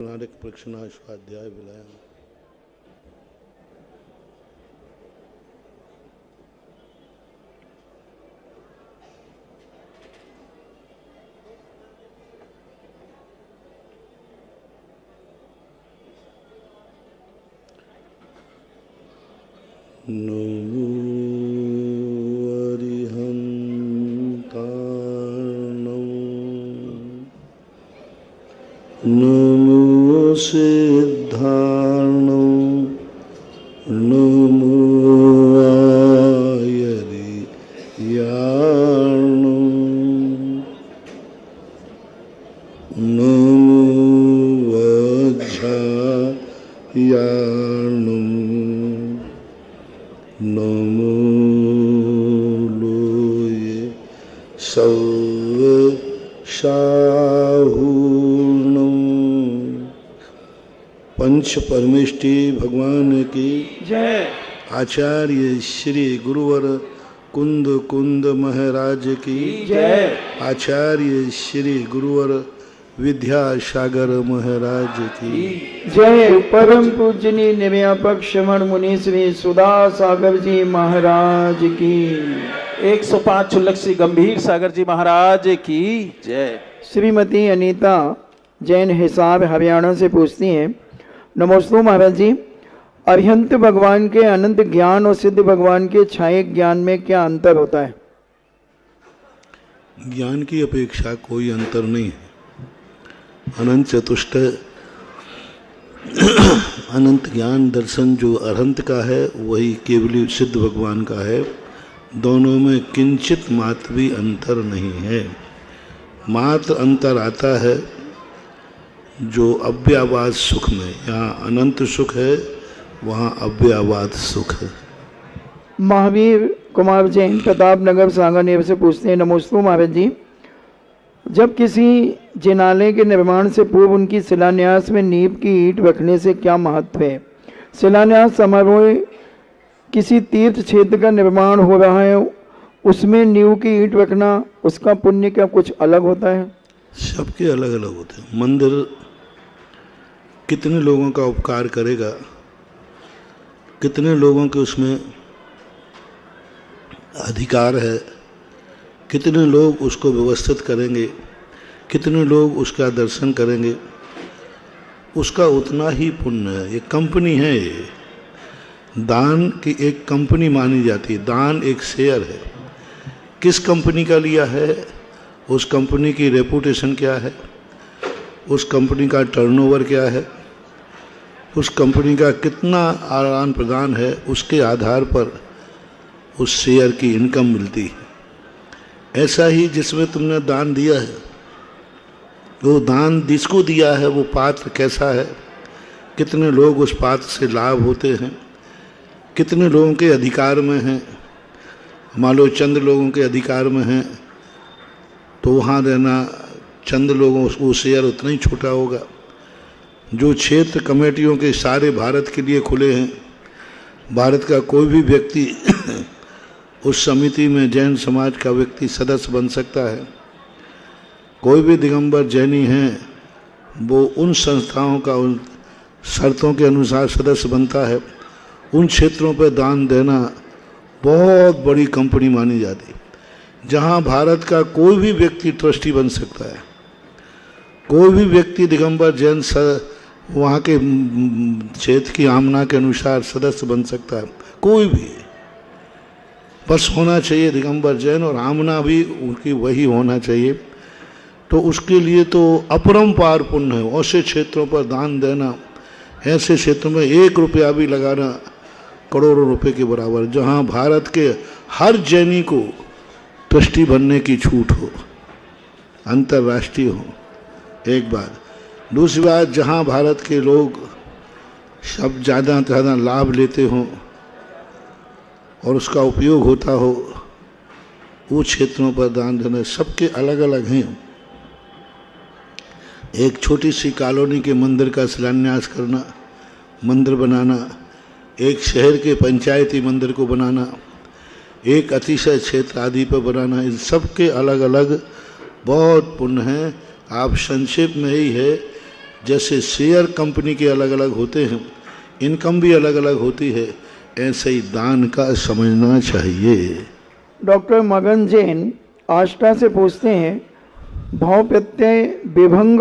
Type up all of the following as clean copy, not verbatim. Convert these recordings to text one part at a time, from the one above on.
नारक प्रक्षणा स्वाध्याय विलय नमो अरिहन्तार्णं नमो सिद्धार्णं नमो आयर्यार्णं नमो वज्रायार्णं नमो लोये सर्वशाहूर्णं। पंच परमेष्टि भगवान की जय। आचार्य श्री गुरुवर कुंद कुंद महाराज की जय। आचार्य श्री गुरुवर विद्यासागर महाराज की जय। परम पूजनीय निर्व्यापक श्रवण मुनि श्री सुधा सागर जी महाराज की 105 चुल्लक श्री गंभीर सागर जी महाराज की जय। श्रीमती अनीता जैन हिसाब हरियाणा से पूछती हैं, नमस्ते महाराज जी, अरिहंत भगवान के अनंत ज्ञान और सिद्ध भगवान के छाये ज्ञान में क्या अंतर होता है? ज्ञान की अपेक्षा कोई अंतर नहीं है। अनंत चतुष्ट अनंत ज्ञान दर्शन जो अरहंत का है वही केवली सिद्ध भगवान का है। दोनों में किंचित मात्र भी अंतर नहीं है। मात्र अंतर आता है जो अव्ययवाद सुख में। यहाँ अनंत सुख है, वहाँ अव्ययवाद सुख है। महावीर कुमार जैन प्रताप नगर सांगानेर से पूछते हैं, नमस्ते महाराज जी, जब किसी जिनालय के निर्माण से पूर्व उनकी शिलान्यास में नींव की ईंट रखने से क्या महत्व है? शिलान्यास समारोह किसी तीर्थ क्षेत्र का निर्माण हो रहा है, उसमें नींव की ईंट रखना, उसका पुण्य क्या कुछ अलग होता है? सबके अलग अलग होते हैं। मंदिर कितने लोगों का उपकार करेगा, कितने लोगों के उसमें अधिकार है, कितने लोग उसको व्यवस्थित करेंगे, कितने लोग उसका दर्शन करेंगे, उसका उतना ही पुण्य है। ये कंपनी है, ये दान की एक कंपनी मानी जाती है। दान एक शेयर है। किस कंपनी का लिया है, उस कंपनी की रेपुटेशन क्या है, उस कंपनी का टर्नओवर क्या है, उस कंपनी का कितना आदान प्रदान है, उसके आधार पर उस शेयर की इनकम मिलती है। ऐसा ही जिसमें तुमने दान दिया है, वो दान जिसको दिया है वो पात्र कैसा है, कितने लोग उस पात्र से लाभ होते हैं, कितने लोगों के अधिकार में हैं। मान लो चंद लोगों के अधिकार में हैं तो वहाँ रहना चंद लोगों, वो शेयर उतना ही छोटा होगा। जो क्षेत्र कमेटियों के सारे भारत के लिए खुले हैं, भारत का कोई भी व्यक्ति उस समिति में जैन समाज का व्यक्ति सदस्य बन सकता है। कोई भी दिगंबर जैनी हैं वो उन संस्थाओं का उन शर्तों के अनुसार सदस्य बनता है। उन क्षेत्रों पर दान देना बहुत बड़ी कंपनी मानी जाती है, जहां भारत का कोई भी व्यक्ति ट्रस्टी बन सकता है। कोई भी व्यक्ति दिगंबर जैन वहाँ के क्षेत्र की आमना के अनुसार सदस्य बन सकता है, कोई भी। बस होना चाहिए दिगंबर जैन, और आमना भी उनकी वही होना चाहिए। तो उसके लिए तो अपरंपार पुण्य है ऐसे क्षेत्रों पर दान देना। ऐसे क्षेत्रों में 1 रुपया भी लगाना करोड़ों रुपए के बराबर, जहाँ भारत के हर जैनी को ट्रस्टी बनने की छूट हो, अंतर्राष्ट्रीय हो। एक बात। दूसरी बात, जहाँ भारत के लोग सब ज़्यादा से ज़्यादा लाभ लेते हों और उसका उपयोग होता हो, वो क्षेत्रों पर दान देना। सबके अलग अलग हैं। एक छोटी सी कॉलोनी के मंदिर का शिलान्यास करना, मंदिर बनाना, एक शहर के पंचायती मंदिर को बनाना, एक अतिशय क्षेत्र आदि पर बनाना, इन सब के अलग अलग बहुत पुण्य हैं। आप संक्षेप में ही है जैसे शेयर कंपनी के अलग अलग होते हैं, इनकम भी अलग अलग होती है, ऐसे ही दान का समझना चाहिए। डॉक्टर मगन जैन आष्टा से पूछते हैं, भाव प्रत्यय विभंग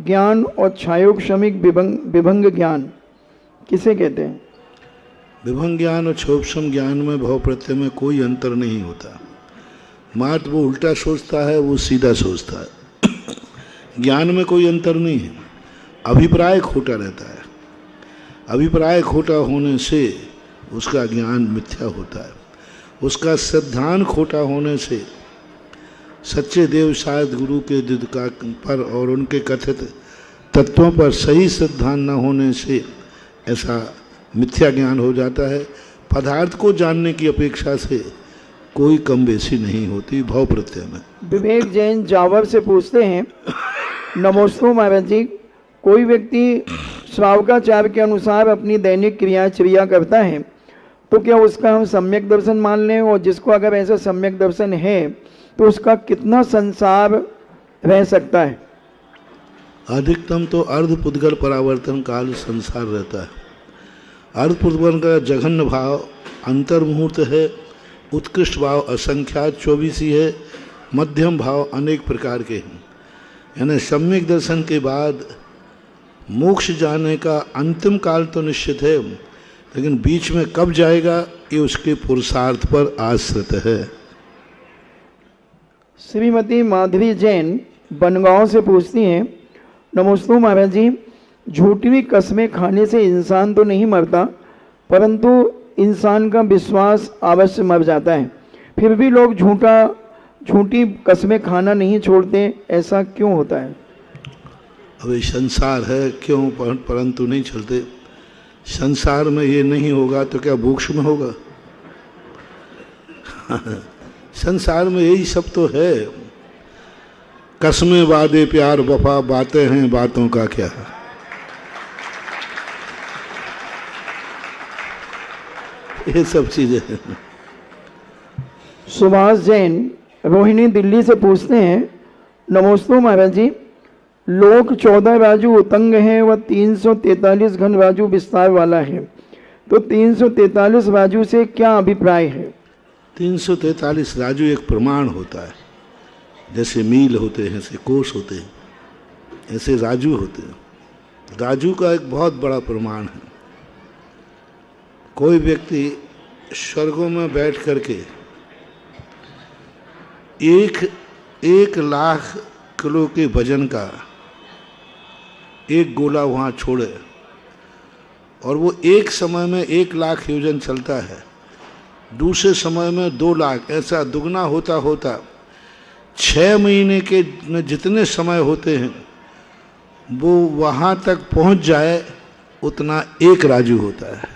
ज्ञान और छायोक्षमिक विभंग ज्ञान किसे कहते हैं? विभंग ज्ञान और क्षोभसम ज्ञान में भाव प्रत्यय में कोई अंतर नहीं होता। मात्र वो उल्टा सोचता है, वो सीधा सोचता है। ज्ञान में कोई अंतर नहीं है, अभिप्राय खोटा रहता है। अभिप्राय खोटा होने से उसका ज्ञान मिथ्या होता है, उसका सिद्धांत खोटा होने से सच्चे देव शायद गुरु के दिदका पर और उनके कथित तत्वों पर सही सिद्धांत न होने से ऐसा मिथ्या ज्ञान हो जाता है। पदार्थ को जानने की अपेक्षा से कोई कम बेसी नहीं होती भाव प्रत्यय में। विवेक जैन जावर से पूछते हैं, नमोस्तु महाराज जी, कोई व्यक्ति श्रावकाचार्य के अनुसार अपनी दैनिक क्रियाचर्या करता है तो क्या उसका हम सम्यक दर्शन मान लें? और जिसको अगर ऐसा सम्यक दर्शन है तो उसका कितना संसार रह सकता है? अधिकतम तो अर्धपुद्गल परावर्तन काल संसार रहता है। अर्धपुद्गल का जघन्य भाव अंतर्मुहूर्त है, उत्कृष्ट भाव असंख्यात 24 ही है, मध्यम भाव अनेक प्रकार के हैं। यानी सम्यक दर्शन के बाद मोक्ष जाने का अंतिम काल तो निश्चित है, लेकिन बीच में कब जाएगा ये उसके पुरुषार्थ पर आश्रित है। श्रीमती माधवी जैन बनगांव से पूछती हैं, नमोस्तु महाराज जी, झूठी कस्में खाने से इंसान तो नहीं मरता, परंतु इंसान का विश्वास अवश्य मर जाता है। फिर भी लोग झूठी कस्में खाना नहीं छोड़ते, ऐसा क्यों होता है? अभी संसार है क्यों, परंतु नहीं चलते। संसार में ये नहीं होगा तो क्या मोक्ष में होगा? संसार में यही सब तो है। कसमें वादे प्यार वफा बातें हैं, बातों का क्या। ये सब चीजें हैं। सुभाष जैन रोहिणी दिल्ली से पूछते हैं, नमोस्तु महाराज जी, लोक 14 राजू उतंग है व 343 घन राजू विस्तार वाला है, तो 343 राजू से क्या अभिप्राय है? 343 राजू एक प्रमाण होता है। जैसे मील होते हैं, ऐसे कोष होते हैं, ऐसे राजू होते हैं। राजू का एक बहुत बड़ा प्रमाण है। कोई व्यक्ति स्वर्गों में बैठ करके 1 लाख किलो के वजन का एक गोला वहाँ छोड़े और वो एक समय में 1 लाख योजन चलता है, दूसरे समय में 2 लाख, ऐसा दुगना होता होता 6 महीने के जितने समय होते हैं वो वहाँ तक पहुँच जाए, उतना 1 राजू होता है।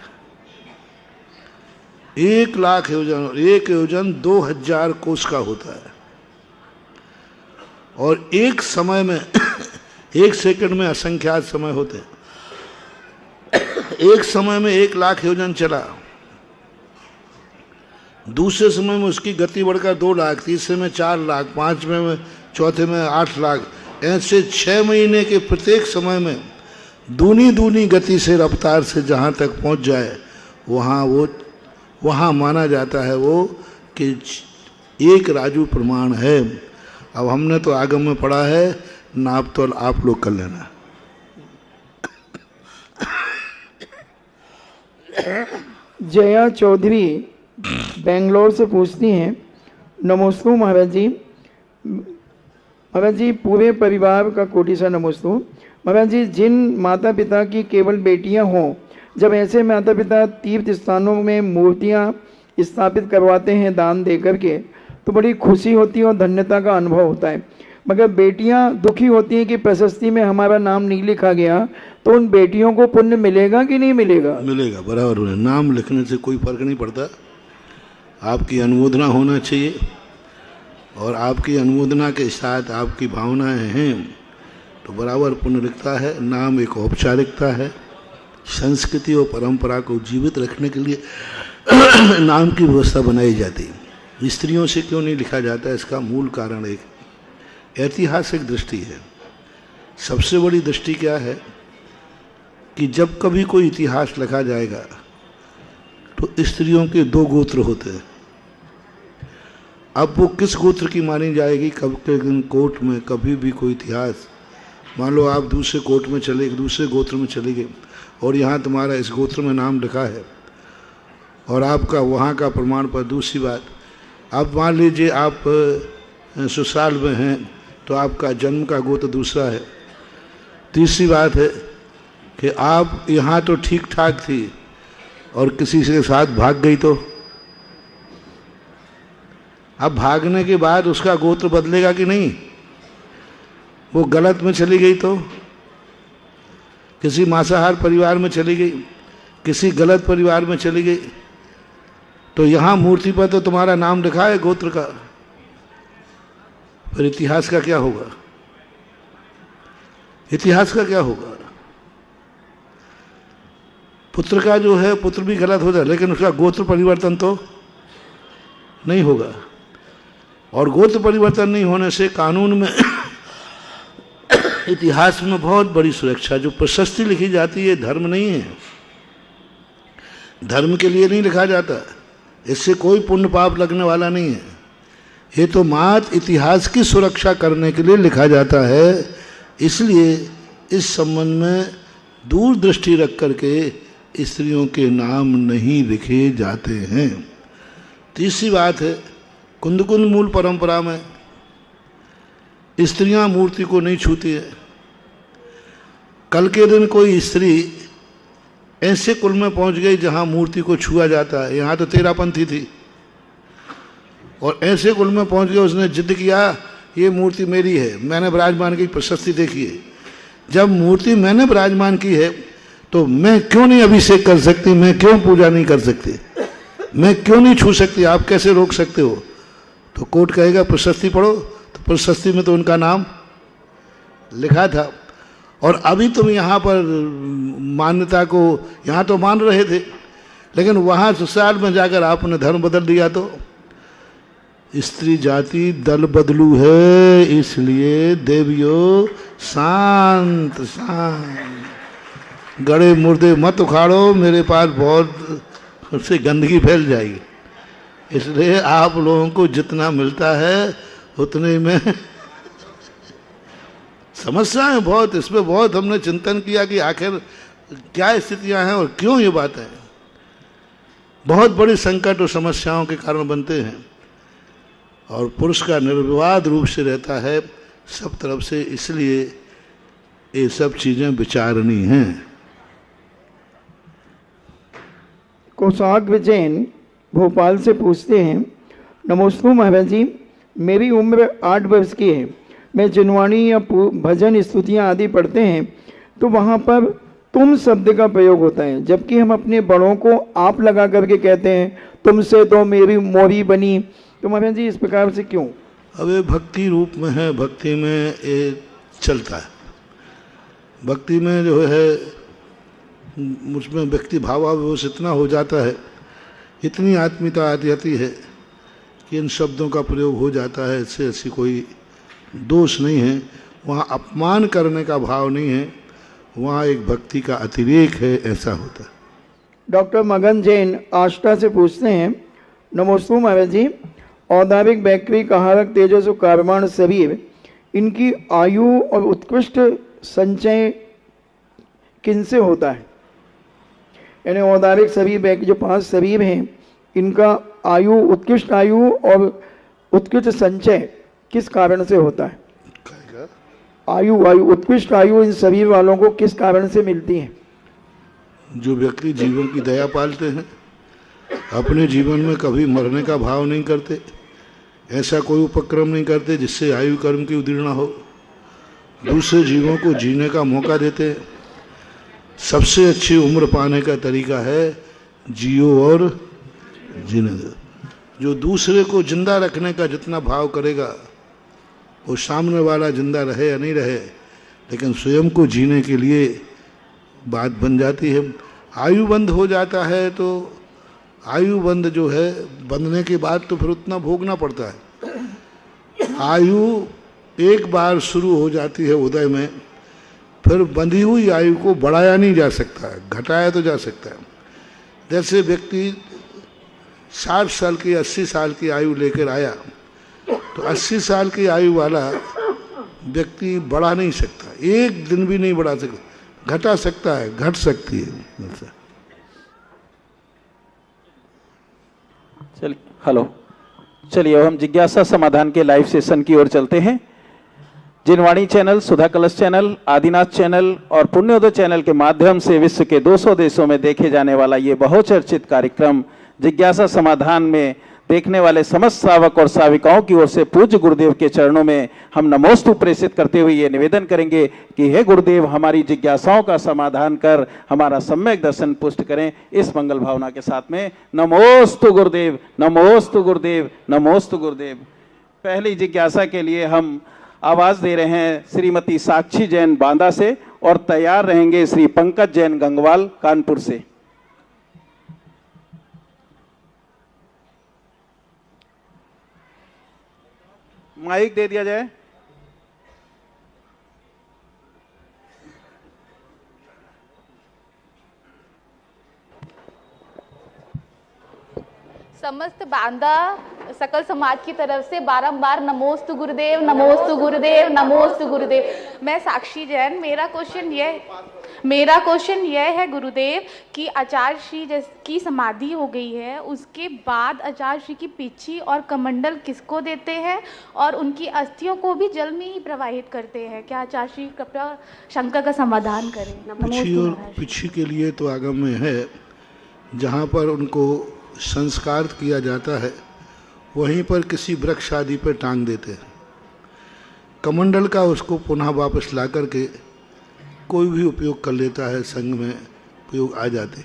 1 लाख योजन, 1 योजन 2000 कोस का होता है। और एक समय में 1 सेकंड में असंख्यात समय होते हैं। एक समय में 1 लाख योजन चला, दूसरे समय में उसकी गति बढ़कर 2 लाख, तीसरे में 4 लाख, 5वें में, चौथे में 8 लाख, ऐसे 6 महीने के प्रत्येक समय में दूनी गति से रफ्तार से जहाँ तक पहुँच जाए वहाँ माना जाता है वो कि 1 राजू प्रमाण है। अब हमने तो आगम में पढ़ा है, नाप तो आप लोग कर लेना। जया चौधरी बेंगलोर से पूछती हैं, नमोस्तु महाराज जी, महाराज जी पूरे परिवार का कोटि सा नमोस्तु। महाराज जी, जिन माता पिता की केवल बेटियां हों, जब ऐसे माता पिता तीर्थ स्थानों में मूर्तियां स्थापित करवाते हैं दान दे करके, तो बड़ी खुशी होती है और धन्यता का अनुभव होता है। मगर बेटियां दुखी होती हैं कि प्रशस्ति में हमारा नाम नहीं लिखा गया, तो उन बेटियों को पुण्य मिलेगा कि नहीं मिलेगा? मिलेगा, बराबर। नाम लिखने से कोई फर्क नहीं पड़ता, आपकी अनुमोदना होना चाहिए और आपकी अनुमोदना के साथ आपकी भावनाएं हैं तो बराबर पुण्य लिखता है। नाम एक औपचारिकता है, संस्कृति और परंपरा को जीवित रखने के लिए नाम की व्यवस्था बनाई जाती है। स्त्रियों से क्यों नहीं लिखा जाता, इसका मूल कारण एक ऐतिहासिक दृष्टि है। सबसे बड़ी दृष्टि क्या है कि जब कभी कोई इतिहास लिखा जाएगा तो स्त्रियों के दो गोत्र होते हैं। अब वो किस गोत्र की मानी जाएगी, कब के दिन कोर्ट में कभी भी कोई इतिहास, मान लो आप दूसरे कोर्ट में चले, दूसरे गोत्र में चले गए और यहाँ तुम्हारा इस गोत्र में नाम लिखा है और आपका वहाँ का प्रमाण पत्र। दूसरी बात, आप मान लीजिए आप ससुराल में हैं तो आपका जन्म का गोत्र दूसरा है। तीसरी बात है कि आप यहाँ तो ठीक ठाक थी और किसी के साथ भाग गई तो अब भागने के बाद उसका गोत्र बदलेगा कि नहीं? वो गलत में चली गई तो, किसी मांसाहार परिवार में चली गई, किसी गलत परिवार में चली गई, तो यहाँ मूर्ति पर तो तुम्हारा नाम लिखा है गोत्र का, फिर इतिहास का क्या होगा? इतिहास का क्या होगा? पुत्र का जो है, पुत्र भी गलत हो जाए लेकिन उसका गोत्र परिवर्तन तो नहीं होगा। और गोत्र परिवर्तन नहीं होने से कानून में इतिहास में बहुत बड़ी सुरक्षा, जो प्रशस्ति लिखी जाती है धर्म नहीं है, धर्म के लिए नहीं लिखा जाता, इससे कोई पुण्य पाप लगने वाला नहीं है। ये तो मात्र इतिहास की सुरक्षा करने के लिए लिखा जाता है। इसलिए इस संबंध में दूरदृष्टि रख करके स्त्रियों के नाम नहीं लिखे जाते हैं। तीसरी बात है, कुंद कुंद मूल परंपरा में स्त्रियां मूर्ति को नहीं छूती है। कल के दिन कोई स्त्री ऐसे कुल में पहुंच गई जहां मूर्ति को छुआ जाता है, यहाँ तो तेरापंथी थी, और ऐसे कुल में पहुंच गए उसने जिद किया ये मूर्ति मेरी है, मैंने विराजमान की प्रशस्ति देखी है। जब मूर्ति मैंने विराजमान की है तो मैं क्यों नहीं अभिषेक कर सकती, मैं क्यों पूजा नहीं कर सकती, मैं क्यों नहीं छू सकती, आप कैसे रोक सकते हो? तो कोर्ट कहेगा प्रशस्ति पढ़ो, तो प्रशस्ति में तो उनका नाम लिखा था। और अभी तुम यहाँ पर मान्यता को यहाँ तो मान रहे थे, लेकिन वहाँ ससुराल में जाकर आपने धर्म बदल दिया। तो स्त्री जाति दल बदलू है, इसलिए देवियों शांत शांत, गड़े मुर्दे मत उखाड़ो, मेरे पास बहुत उससे गंदगी फैल जाएगी। इसलिए आप लोगों को जितना मिलता है उतने में समस्याएं बहुत, इसमें बहुत हमने चिंतन किया कि आखिर क्या स्थितियां हैं और क्यों ये बातें बहुत बड़ी संकट और समस्याओं के कारण बनते हैं। और पुरुष का निर्विवाद रूप से रहता है सब तरफ से, इसलिए ये सब चीजें विचारनीय हैं। कोसाक विजयन भोपाल से पूछते हैं, नमोस्तु महाराज जी, मेरी उम्र 8 वर्ष की है। मैं जिनवाणी या भजन स्तुतियाँ आदि पढ़ते हैं तो वहाँ पर तुम शब्द का प्रयोग होता है, जबकि हम अपने बड़ों को आप लगा करके कहते हैं तुमसे तो मेरी मोरी बनी। तो महाराज जी इस प्रकार से क्यों? अब ये भक्ति रूप में है, भक्ति में ये चलता है। भक्ति में जो है मुझमें व्यक्ति भावावेश इतना हो जाता है, इतनी आत्मीयता आ जाती है कि इन शब्दों का प्रयोग हो जाता है। इससे ऐसी कोई दोष नहीं है, वहाँ अपमान करने का भाव नहीं है, वहाँ एक भक्ति का अतिरेक है, ऐसा होता है। डॉक्टर मगन जैन आष्टा से पूछते हैं, नमोस्तु महाराज जी, औद्योगिक बैक्टीरिया कहारक तेजस और कार्बन शरीर, इनकी आयु और उत्कृष्ट संचय किनसे होता है? यानी औदारिक शरीर जो 5 शरीर हैं, इनका आयु, उत्कृष्ट आयु और उत्कृष्ट संचय किस कारण से होता है? आयु उत्कृष्ट आयु इन शरीर वालों को किस कारण से मिलती है? जो व्यक्ति जीवन की दया पालते हैं, अपने जीवन में कभी मरने का भाव नहीं करते, ऐसा कोई उपक्रम नहीं करते जिससे आयु कर्म की उदीर्णा हो, दूसरे जीवों को जीने का मौका देते हैं। सबसे अच्छी उम्र पाने का तरीका है जियो और जीने दो। जो दूसरे को जिंदा रखने का जितना भाव करेगा, वो सामने वाला जिंदा रहे या नहीं रहे, लेकिन स्वयं को जीने के लिए बात बन जाती है। आयु बंद हो जाता है तो आयु बंद जो है, बंधने के बाद तो फिर उतना भोगना पड़ता है। आयु एक बार शुरू हो जाती है उदय में, फिर बंधी हुई आयु को बढ़ाया नहीं जा सकता है, घटाया तो जा सकता है। जैसे व्यक्ति 60 साल की 80 साल की आयु लेकर आया, तो 80 साल की आयु वाला व्यक्ति बढ़ा नहीं सकता, एक दिन भी नहीं बढ़ा सकता, घटा सकता है, घट सकती है। चलिए, हेलो, चलिए अब हम जिज्ञासा समाधान के लाइव सेशन की ओर चलते हैं। जिनवाणी चैनल, सुधा कलश चैनल, आदिनाथ चैनल और पुण्योदय चैनल के माध्यम से विश्व के 200 देशों में देखे जाने वाला ये बहुचर्चित कार्यक्रम जिज्ञासा समाधान में देखने वाले समस्त श्रावक और श्राविकाओं की ओर से पूज्य गुरुदेव के चरणों में हम नमोस्तु प्रेषित करते हुए ये निवेदन करेंगे कि हे गुरुदेव, हमारी जिज्ञासाओं का समाधान कर हमारा सम्यक दर्शन पुष्ट करें। इस मंगल भावना के साथ में नमोस्तु गुरुदेव, नमोस्तु गुरुदेव, नमोस्तु गुरुदेव। पहली जिज्ञासा के लिए हम आवाज दे रहे हैं श्रीमती साक्षी जैन बांदा से और तैयार रहेंगे श्री पंकज जैन गंगवाल कानपुर से। माइक दे दिया जाए। समस्त बांदा सकल समाज की तरफ से बारंबार नमोस्तु गुरुदेव, नमोस्तु गुरुदेव, नमोस्तु गुरुदेव। मैं साक्षी जैन, मेरा क्वेश्चन यह है गुरुदेव कि आचार्य श्री की समाधि हो गई है, उसके बाद आचार्य श्री की पीछी और कमंडल किसको देते हैं और उनकी अस्थियों को भी जल में ही प्रवाहित करते हैं? क्या आचार्य श्री कृपया शंका का समाधान करें? पीछी और पीछी के लिए तो आगम में है, जहाँ पर उनको संस्कार किया जाता है वहीं पर किसी वृक्ष आदि पर टांग देते हैं। कमंडल का उसको पुनः वापस ला करके कोई भी उपयोग कर लेता है, संघ में उपयोग आ जाते।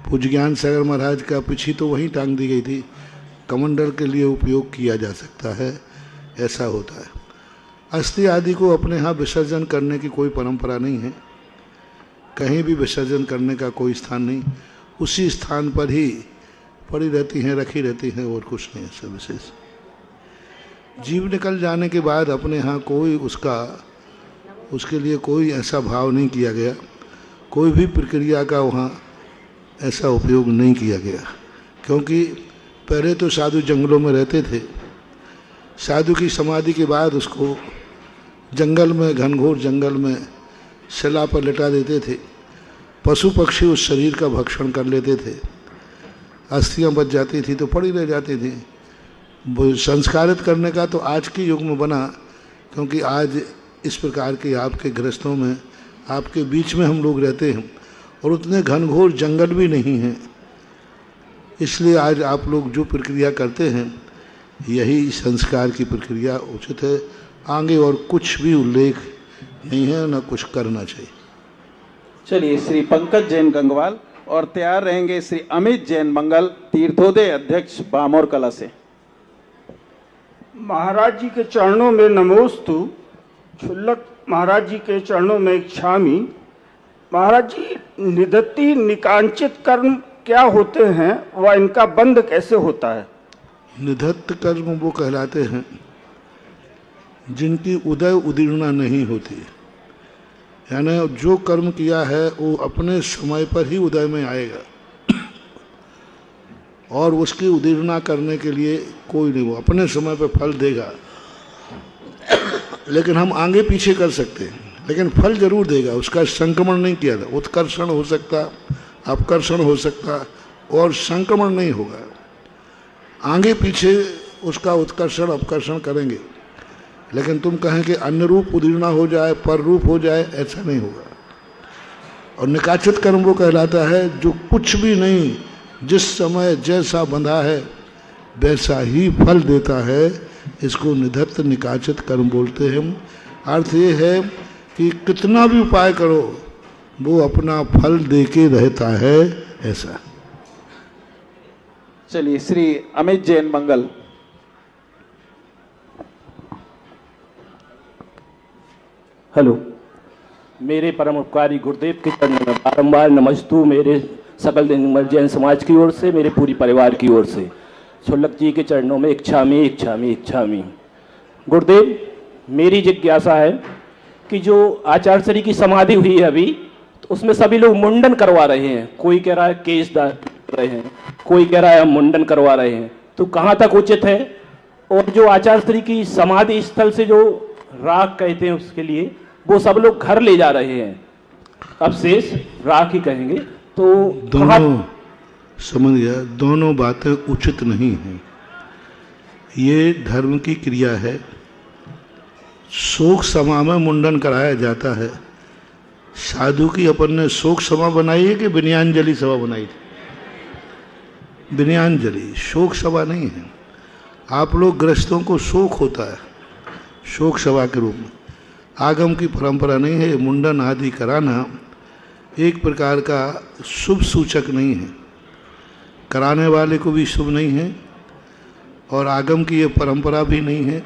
पूज्य ज्ञान सागर महाराज का पीछी तो वहीं टांग दी गई थी, कमंडल के लिए उपयोग किया जा सकता है, ऐसा होता है। अस्थि आदि को अपने यहाँ विसर्जन करने की कोई परंपरा नहीं है, कहीं भी विसर्जन करने का कोई स्थान नहीं, उसी स्थान पर ही पड़ी रहती हैं, रखी रहती हैं, और कुछ नहीं ऐसा विशेष। जीव निकल जाने के बाद अपने यहाँ कोई उसके लिए कोई ऐसा भाव नहीं किया गया, कोई भी प्रक्रिया का वहाँ ऐसा उपयोग नहीं किया गया, क्योंकि पहले तो साधु जंगलों में रहते थे। साधु की समाधि के बाद उसको जंगल में, घनघोर जंगल में शिला पर लिटा देते थे। पशु पक्षी उस शरीर का भक्षण कर लेते थे, अस्थियां बच जाती थी तो पड़ी रह जाती थी। संस्कारित करने का तो आज के युग में बना, क्योंकि आज इस प्रकार के आपके गृहस्थों में, आपके बीच में हम लोग रहते हैं और उतने घनघोर जंगल भी नहीं हैं, इसलिए आज आप लोग जो प्रक्रिया करते हैं यही संस्कार की प्रक्रिया उचित है। आगे और कुछ भी उल्लेख नहीं है, न कुछ करना चाहिए। चलिए, श्री पंकज जैन गंगवाल और तैयार रहेंगे श्री अमित जैन मंगल, तीर्थोदय अध्यक्ष बामोर कला से। महाराज जी के चरणों में नमोस्तु, क्षुल्लक महाराज जी के चरणों में इच्छामि। महाराज जी, निदत्ति निकांचित कर्म क्या होते हैं व इनका बंध कैसे होता है? निधत्त कर्म वो कहलाते हैं जिनकी उदय उदीर्णा नहीं होती, यानी जो कर्म किया है वो अपने समय पर ही उदय में आएगा और उसकी उदीर्णा करने के लिए कोई नहीं, वो अपने समय पर फल देगा। लेकिन हम आगे पीछे कर सकते हैं, लेकिन फल जरूर देगा, उसका संक्रमण नहीं किया था। उत्कर्षण हो सकता, अपकर्षण हो सकता, और संक्रमण नहीं होगा। आगे पीछे उसका उत्कर्षण अपकर्षण करेंगे, लेकिन तुम कहें कि अन्य रूप उदीर्णा हो जाए, पर रूप हो जाए, ऐसा नहीं होगा। और निकाचित कर्म वो कहलाता है जो कुछ भी नहीं, जिस समय जैसा बंधा है वैसा ही फल देता है, इसको निधत्त निकाचित कर्म बोलते हैं। अर्थ ये है कि कितना भी उपाय करो वो अपना फल देके रहता है, ऐसा। चलिए, श्री अमित जैन मंगल। हेलो, मेरे परम उपकारी गुरुदेव के चरणों में बारंबार नमस्तु, मेरे सकल निर्मल जैन समाज की ओर से, मेरे पूरी परिवार की ओर से। क्षुल्लक जी के चरणों में इच्छामि इच्छामि इच्छामि। गुरुदेव, मेरी जिज्ञासा है कि जो आचार्य श्री की समाधि हुई है अभी, तो उसमें सभी लोग मुंडन करवा रहे हैं। कोई कह रहा है केश दान रहे हैं, कोई कह रहा है हम मुंडन करवा रहे हैं। तो कहाँ तक उचित है? और जो आचार्य श्री की समाधि स्थल से जो राख कहते हैं उसके लिए वो सब लोग घर ले जा रहे हैं, अब शेष राख ही कहेंगे। तो दोनों समझ गया, दोनों बातें उचित नहीं हैं। ये धर्म की क्रिया है। शोक सभा में मुंडन कराया जाता है। साधु की अपन ने शोक सभा बनाई है कि विनयांजलि सभा बनाई थी? विनयांजलि, शोक सभा नहीं है। आप लोग गृहस्थों को शोक होता है शोक सभा के रूप में, आगम की परंपरा नहीं है। मुंडन आदि कराना एक प्रकार का शुभ सूचक नहीं है, कराने वाले को भी शुभ नहीं है और आगम की ये परंपरा भी नहीं है।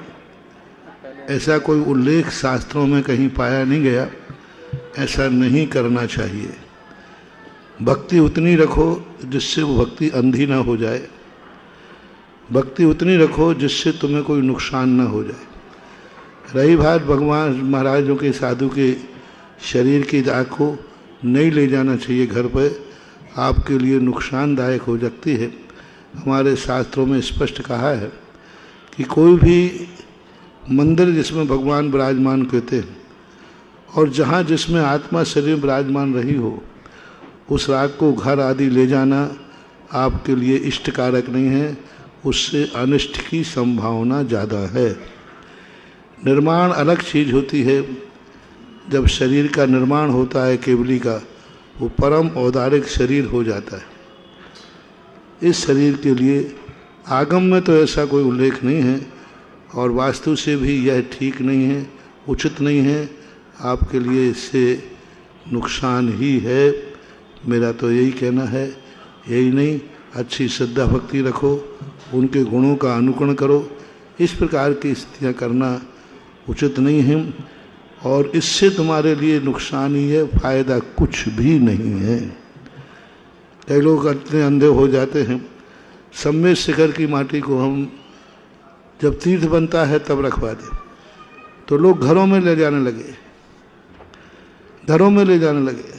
ऐसा कोई उल्लेख शास्त्रों में कहीं पाया नहीं गया। ऐसा नहीं करना चाहिए। भक्ति उतनी रखो जिससे वो भक्ति अंधी ना हो जाए। भक्ति उतनी रखो जिससे तुम्हें कोई नुकसान ना हो जाए। रही बात भगवान महाराजों के साधु के शरीर की दाग को नहीं ले जाना चाहिए घर पर, आपके लिए नुकसानदायक हो सकती है। हमारे शास्त्रों में स्पष्ट कहा है कि कोई भी मंदिर जिसमें भगवान विराजमान कहते हैं और जहाँ जिसमें आत्मा शरीर विराजमान रही हो, उस राग को घर आदि ले जाना आपके लिए इष्टकारक नहीं है। उससे अनिष्ट की संभावना ज़्यादा है। निर्माण अलग चीज़ होती है। जब शरीर का निर्माण होता है केवली का, वो परम औदारिक शरीर हो जाता है। इस शरीर के लिए आगम में तो ऐसा कोई उल्लेख नहीं है और वास्तु से भी यह ठीक नहीं है, उचित नहीं है। आपके लिए इससे नुकसान ही है। मेरा तो यही कहना है। यही नहीं, अच्छी श्रद्धा भक्ति रखो, उनके गुणों का अनुकरण करो। इस प्रकार की स्थितियाँ करना उचित नहीं है और इससे तुम्हारे लिए नुकसान ही है, फायदा कुछ भी नहीं है। कई लोग इतने अंधे हो जाते हैं। सम्मेद शिखर की माटी को हम जब तीर्थ बनता है तब रखवा दें, तो लोग घरों में ले जाने लगे, घरों में ले जाने लगे।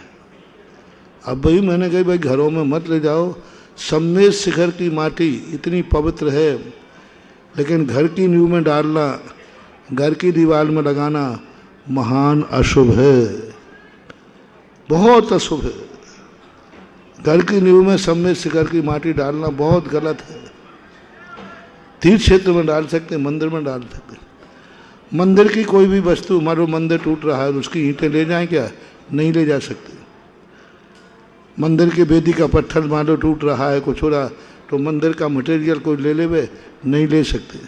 अब भाई मैंने कही भाई घरों में मत ले जाओ। सम्मेद शिखर की माटी इतनी पवित्र है, लेकिन घर की नींव में डालना, घर की दीवार में लगाना महान अशुभ है, बहुत अशुभ है। घर की नींव में सम्मेद शिखर की माटी डालना बहुत गलत है। तीर्थ क्षेत्र में डाल सकते, मंदिर में डाल सकते। मंदिर की कोई भी वस्तु, मान लो मंदिर टूट रहा है, उसकी ईंटें ले जाएं क्या? नहीं ले जा सकते। मंदिर के वेदी का पत्थर मान लो टूट रहा है, कुछ हो रहा, तो मंदिर का मटेरियल कोई ले लेवे? नहीं ले सकते।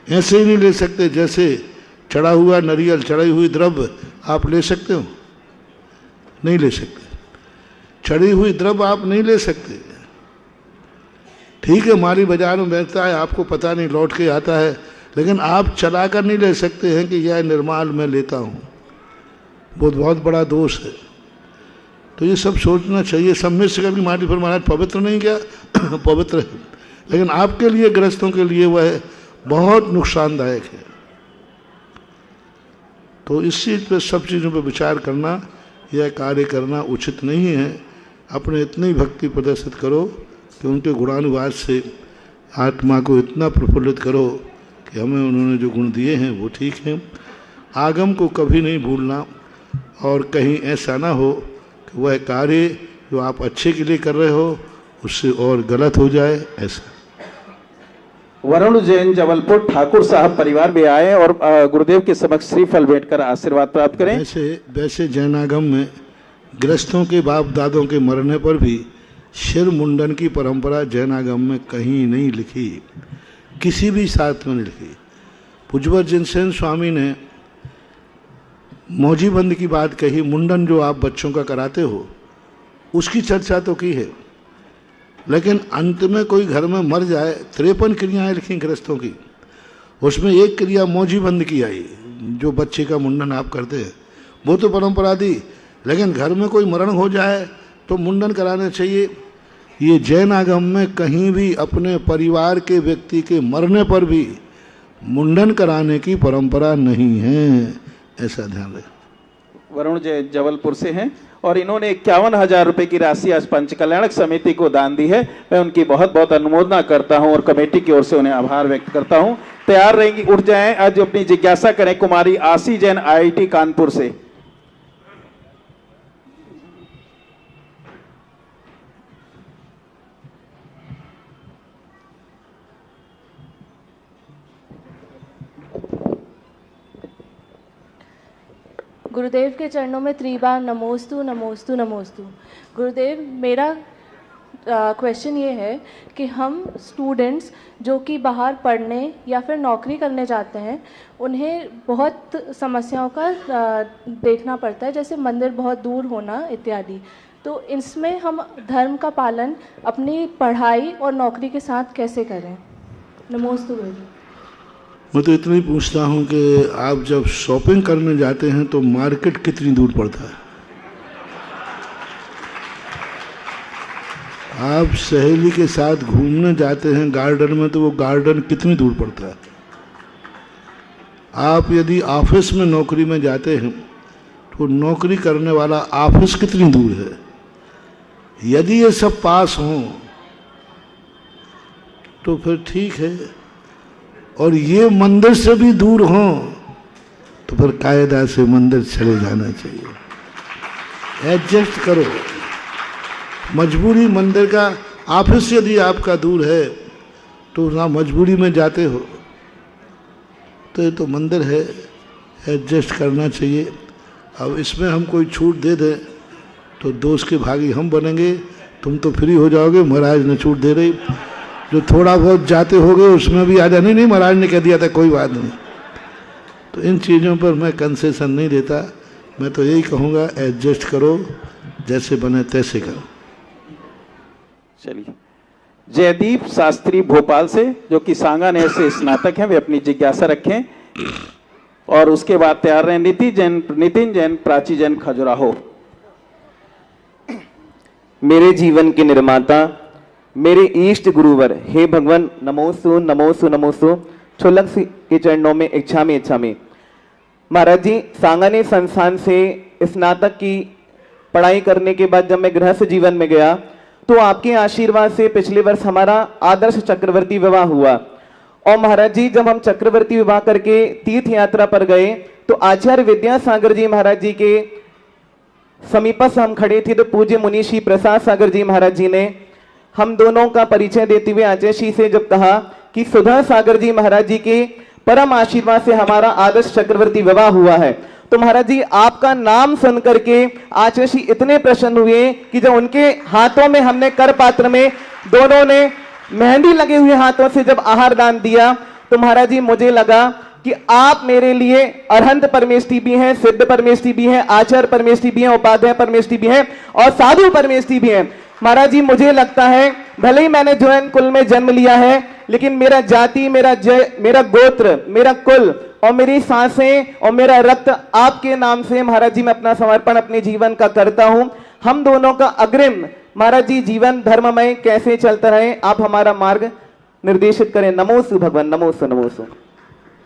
ऐसे ही नहीं ले सकते जैसे चढ़ा हुआ नारियल, चढ़ी हुई द्रव्य आप ले सकते हो? नहीं ले सकते। चढ़ी हुई द्रव्य आप नहीं ले सकते। ठीक है, माली बाजार में बेचता है, आपको पता नहीं, लौट के आता है, लेकिन आप चला कर नहीं ले सकते हैं कि यह निर्माल मैं लेता हूँ। बहुत बड़ा दोष है। तो ये सब सोचना चाहिए। सम्मेद शिखर की माटी पर महाराज पवित्र नहीं क्या? पवित्र है, लेकिन आपके लिए, गृहस्थों के लिए वह बहुत नुकसानदायक है। तो इस चीज़ पर, सब चीज़ों पर विचार करना, यह कार्य करना उचित नहीं है। अपने इतनी भक्ति प्रदर्शित करो कि उनके गुणानुवाद से आत्मा को इतना प्रफुल्लित करो कि हमें उन्होंने जो गुण दिए हैं वो ठीक हैं। आगम को कभी नहीं भूलना और कहीं ऐसा ना हो कि वह कार्य जो आप अच्छे के लिए कर रहे हो उससे और गलत हो जाए। ऐसा वरुण जैन जबलपुर ठाकुर साहब परिवार में आए और गुरुदेव के समक्ष श्रीफल भेंटकर आशीर्वाद प्राप्त करें। वैसे जैनागम में गृहस्थों के बाप दादों के मरने पर भी शिर मुंडन की परंपरा जैनागम में कहीं नहीं लिखी, किसी भी शास्त्र में नहीं लिखी। पूज्यवर जिनसेन स्वामी ने मौजीबंद की बात कही, मुंडन जो आप बच्चों का कराते हो उसकी चर्चा तो की है, लेकिन अंत में कोई घर में मर जाए, 53 क्रियाएं लिखी गृहस्थों की, उसमें एक क्रिया मौजीबंद की आई, जो बच्चे का मुंडन आप करते हैं वो तो परंपरा दी, लेकिन घर में कोई मरण हो जाए तो मुंडन कराना चाहिए। ये जैन आगम में कहीं भी अपने परिवार के व्यक्ति के मरने पर भी मुंडन कराने की परंपरा नहीं है। ऐसा ध्यान रखें। वरुण जैन जबलपुर से हैं और इन्होंने 51,000 रुपए की राशि आज पंचकल्याणक समिति को दान दी है। मैं उनकी बहुत बहुत अनुमोदना करता हूं और कमेटी की ओर से उन्हें आभार व्यक्त करता हूं। तैयार रहेंगी, उठ जाएं, आज अपनी जिज्ञासा करें। कुमारी आशी जैन IIT कानपुर से। गुरुदेव के चरणों में त्रिबार नमोस्तु नमोस्तु नमोस्तु। गुरुदेव, मेरा क्वेश्चन ये है कि हम स्टूडेंट्स जो कि बाहर पढ़ने या फिर नौकरी करने जाते हैं, उन्हें बहुत समस्याओं का देखना पड़ता है, जैसे मंदिर बहुत दूर होना इत्यादि। तो इसमें हम धर्म का पालन अपनी पढ़ाई और नौकरी के साथ कैसे करें? नमोस्तु गुरुदेव। मैं तो इतना ही पूछता हूँ कि आप जब शॉपिंग करने जाते हैं तो मार्केट कितनी दूर पड़ता है? आप सहेली के साथ घूमने जाते हैं गार्डन में तो वो गार्डन कितनी दूर पड़ता है? आप यदि ऑफिस में नौकरी में जाते हैं तो नौकरी करने वाला ऑफिस कितनी दूर है? यदि ये सब पास हों तो फिर ठीक है, और ये मंदिर से भी दूर हों तो फिर कायदा से मंदिर चले जाना चाहिए। एडजस्ट करो। मजबूरी मंदिर का, ऑफिस यदि आपका दूर है तो ना मजबूरी में जाते हो तो ये तो मंदिर है, एडजस्ट करना चाहिए। अब इसमें हम कोई छूट दे दें तो दोस्त के भागी हम बनेंगे, तुम तो फ्री हो जाओगे, महाराज ने छूट दे रही। जो थोड़ा बहुत जाते होगे उसमें भी आ जाने, नहीं महाराज ने कह दिया था कोई बात नहीं। तो इन चीज़ों पर मैं कंसेशन नहीं देता। मैं तो यही कहूँगा एडजस्ट करो, जैसे बने तैसे करो। चलिए, जयदीप शास्त्री भोपाल से, जो कि सांगानेर से स्नातक हैं, वे अपनी जिज्ञासा रखें। और उसके बाद तैयार रहे नितिन जैन प्राची जैन खजुराहो। मेरे जीवन के निर्माता, मेरे इष्ट गुरुवर, हे भगवान, नमोस्तु नमोस्तु नमोस्तु। छोलक के चरणों में इच्छामी इच्छामी। महाराज जी, सांगानेर संस्थान से स्नातक की पढ़ाई करने के बाद जब मैं गृहस्थ जीवन में गया तो आपके आशीर्वाद से पिछले वर्ष हमारा आदर्श चक्रवर्ती विवाह हुआ। और महाराज जी, जब हम चक्रवर्ती विवाह करके तीर्थ यात्रा पर गए तो आचार्य विद्यासागर जी महाराज जी के समीप से हम खड़े थे तो पूज्य मुनि श्री प्रसाद सागर जी महाराज जी ने हम दोनों का परिचय देते हुए आचार्य श्री से जब कहा कि सुधा सागर जी महाराज जी के परम आशीर्वाद से हमारा आदर्श चक्रवर्ती विवाह हुआ है, तो महाराज जी आपका नाम सुन करके आचार्य श्री इतने प्रसन्न हुए कि जब उनके हाथों में हमने कर पात्र में दोनों ने मेहंदी लगे हुए हाथों से जब आहार दान दिया तो महाराज जी मुझे लगा कि आप मेरे लिए अरहंत परमेष्ठी भी हैं, सिद्ध परमेष्ठी भी हैं, आचार्य परमेष्ठी भी हैं, उपाध्याय परमेष्ठी भी हैं और साधु परमेष्ठी भी हैं। महाराज जी, मुझे लगता है भले ही मैंने जैन कुल में जन्म लिया है, लेकिन मेरा जाति, मेरा गोत्र, मेरा कुल और मेरी सांसें और मेरा रक्त आपके नाम से महाराज जी मैं अपना समर्पण अपने जीवन का करता हूं। हम दोनों का अग्रिम महाराज जी जीवन धर्ममय कैसे चलता रहे, आप हमारा मार्ग निर्देशित करें। नमोस्तु भगवान, नमोस्तु नमोस्तु।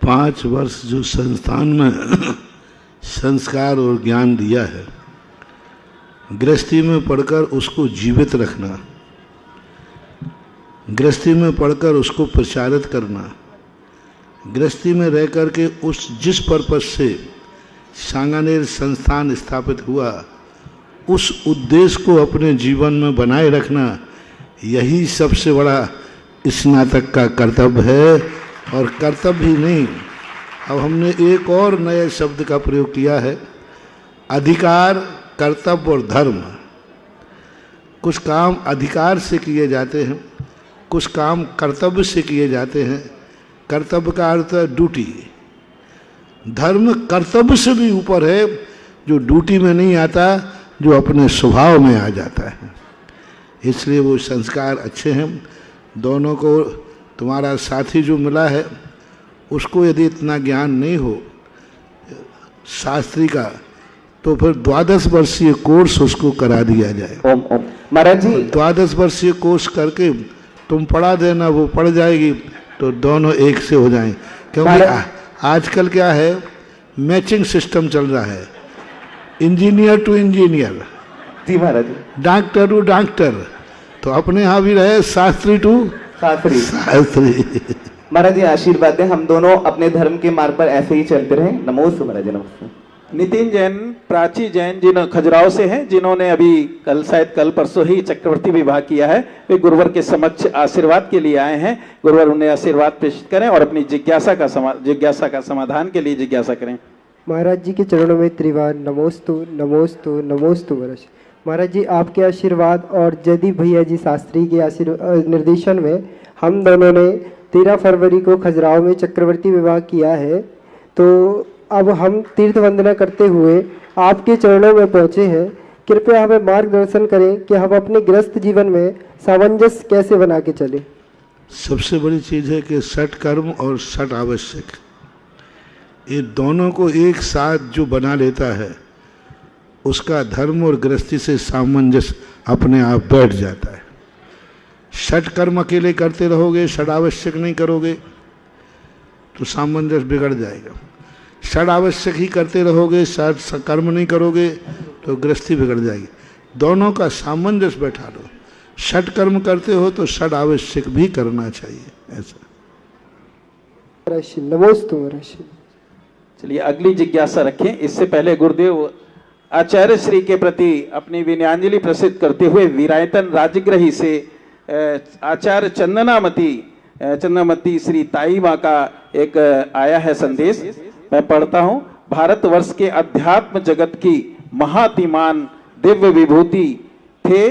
5 वर्ष जो संस्थान में संस्कार और ज्ञान दिया है, गृहस्थी में पढ़कर उसको जीवित रखना, गृहस्थी में पढ़कर उसको प्रचारित करना, गृहस्थी में रह कर के जिस पर्पस से सांगानेर संस्थान स्थापित हुआ उस उद्देश्य को अपने जीवन में बनाए रखना, यही सबसे बड़ा स्नातक का कर्तव्य है। और कर्तव्य ही नहीं, अब हमने एक और नए शब्द का प्रयोग किया है, अधिकार, कर्तव्य और धर्म। कुछ काम अधिकार से किए जाते हैं, कुछ काम कर्तव्य से किए जाते हैं। कर्तव्य का अर्थ है ड्यूटी। धर्म कर्तव्य से भी ऊपर है, जो ड्यूटी में नहीं आता, जो अपने स्वभाव में आ जाता है। इसलिए वो संस्कार अच्छे हैं। दोनों को तुम्हारा साथी जो मिला है उसको यदि इतना ज्ञान नहीं हो शास्त्री का तो फिर 12 वर्षीय कोर्स उसको करा दिया जाए। ओम ओम। महाराज जी, 12 वर्षीय कोर्स करके तुम पढ़ा देना, वो पढ़ जाएगी तो दोनों एक से हो जाएं। क्योंकि आजकल क्या है मैचिंग सिस्टम चल रहा है, इंजीनियर टू इंजीनियर, जी Maharaj ji, doctor to doctor, तो अपने यहाँ भी रहे शास्त्री टू शास्त्री। शास्त्री। महाराज जी आशीर्वाद दें, हम दोनों अपने धर्म के मार्ग पर ऐसे ही चलते रहे। नमोस्तु महाराज जी, नमस्ते। नितिन जैन, प्राची जैन, जिन खजुराहो से हैं, जिन्होंने अभी कल परसों ही चक्रवर्ती विवाह किया है, वे गुरुवर के समक्ष आशीर्वाद के लिए आए हैं। गुरुवर उन्हें आशीर्वाद पेश करें और अपनी जिज्ञासा का समाधान के लिए जिज्ञासा करें। महाराज जी के चरणों में त्रिवार नमोस्तु नमोस्तु नमोस्तु महाराज। महाराज जी आपके आशीर्वाद और जयदीप भैया जी शास्त्री के निर्देशन में हम दोनों ने 13 फरवरी को खजुराहो में चक्रवर्ती विवाह किया है। तो अब हम तीर्थ वंदना करते हुए आपके चरणों में पहुँचे हैं। कृपया हमें मार्गदर्शन करें कि हम अपने गृहस्थ जीवन में सामंजस्य कैसे बना के चलें। सबसे बड़ी चीज़ है कि षट कर्म और षट आवश्यक, ये दोनों को एक साथ जो बना लेता है उसका धर्म और गृहस्थी से सामंजस्य अपने आप बैठ जाता है। षट कर्म अकेले करते रहोगे, षट आवश्यक नहीं करोगे तो सामंजस्य बिगड़ जाएगा। षट आवश्यक ही करते रहोगे, षट कर्म नहीं करोगे तो गृहस्थी बिगड़ जाएगी। दोनों का सामंजस्य बैठा लो। षट कर्म करते हो तो षट आवश्यक भी करना चाहिए, ऐसा। नमोस्तु महाराज। चलिए अगली जिज्ञासा रखें। इससे पहले गुरुदेव आचार्य श्री के प्रति अपनी विनयाञ्जलि प्रसिद्ध करते हुए वीरायतन राजगृही से आचार्य चंद्रमती श्री ताई माँ का एक आया है संदेश, मैं पढ़ता हूँ। भारतवर्ष के अध्यात्म जगत की महातिमान दिव्य विभूति थे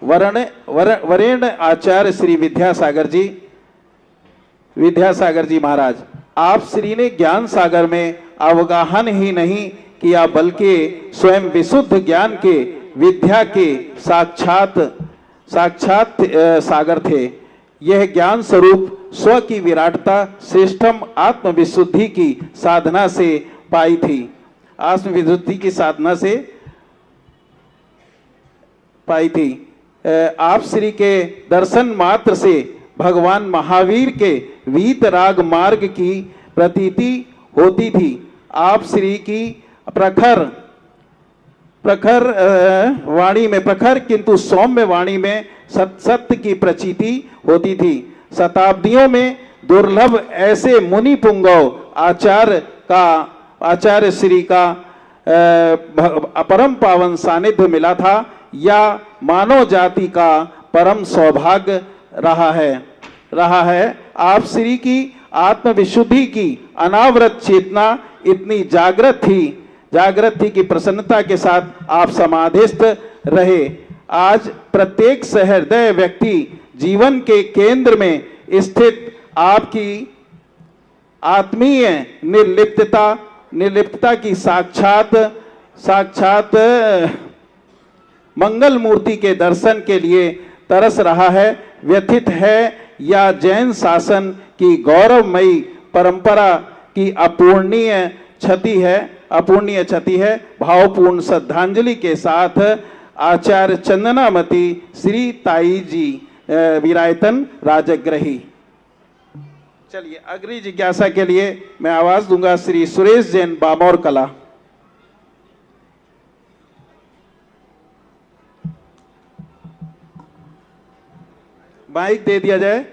वरेण्य आचार्य श्री विद्यासागर जी महाराज। आप श्री ने ज्ञान सागर में अवगाहन ही नहीं किया बल्कि स्वयं विशुद्ध ज्ञान के विद्या के साक्षात सागर थे। यह ज्ञान स्वरूप स्व की विराटता श्रेष्ठम आत्मविशुद्धि की साधना से पाई थी। आत्मविशुद्धि की साधना से पाई थी। आप श्री के दर्शन मात्र से भगवान महावीर के वीतराग मार्ग की प्रतीति होती थी। आप श्री की प्रखर वाणी में प्रखर किंतु सौम्य वाणी में सत्य की प्रचीति होती थी। शताब्दियों में दुर्लभ ऐसे मुनि पुंगव आचार्य श्री का परम पावन सानिध्य मिला था, या मानव जाति का परम सौभाग्य रहा है। आप श्री की आत्मविशुद्धि की अनावरत चेतना इतनी जागृत थी कि प्रसन्नता के साथ आप समाधिस्थ रहे। आज प्रत्येक सहृदय व्यक्ति जीवन के केंद्र में स्थित आपकी आत्मीय निर्लिप्तता की साक्षात मंगल मूर्ति के दर्शन के लिए तरस रहा है, व्यथित है, या जैन शासन की गौरवमयी परंपरा की अपूर्णीय क्षति है। भावपूर्ण श्रद्धांजलि के साथ आचार्य चंदनामती श्री ताई जी, वीरायतन राजगृही। चलिए अगली जिज्ञासा के लिए मैं आवाज दूंगा श्री सुरेश जैन, बामौर कला। माइक दे दिया जाए।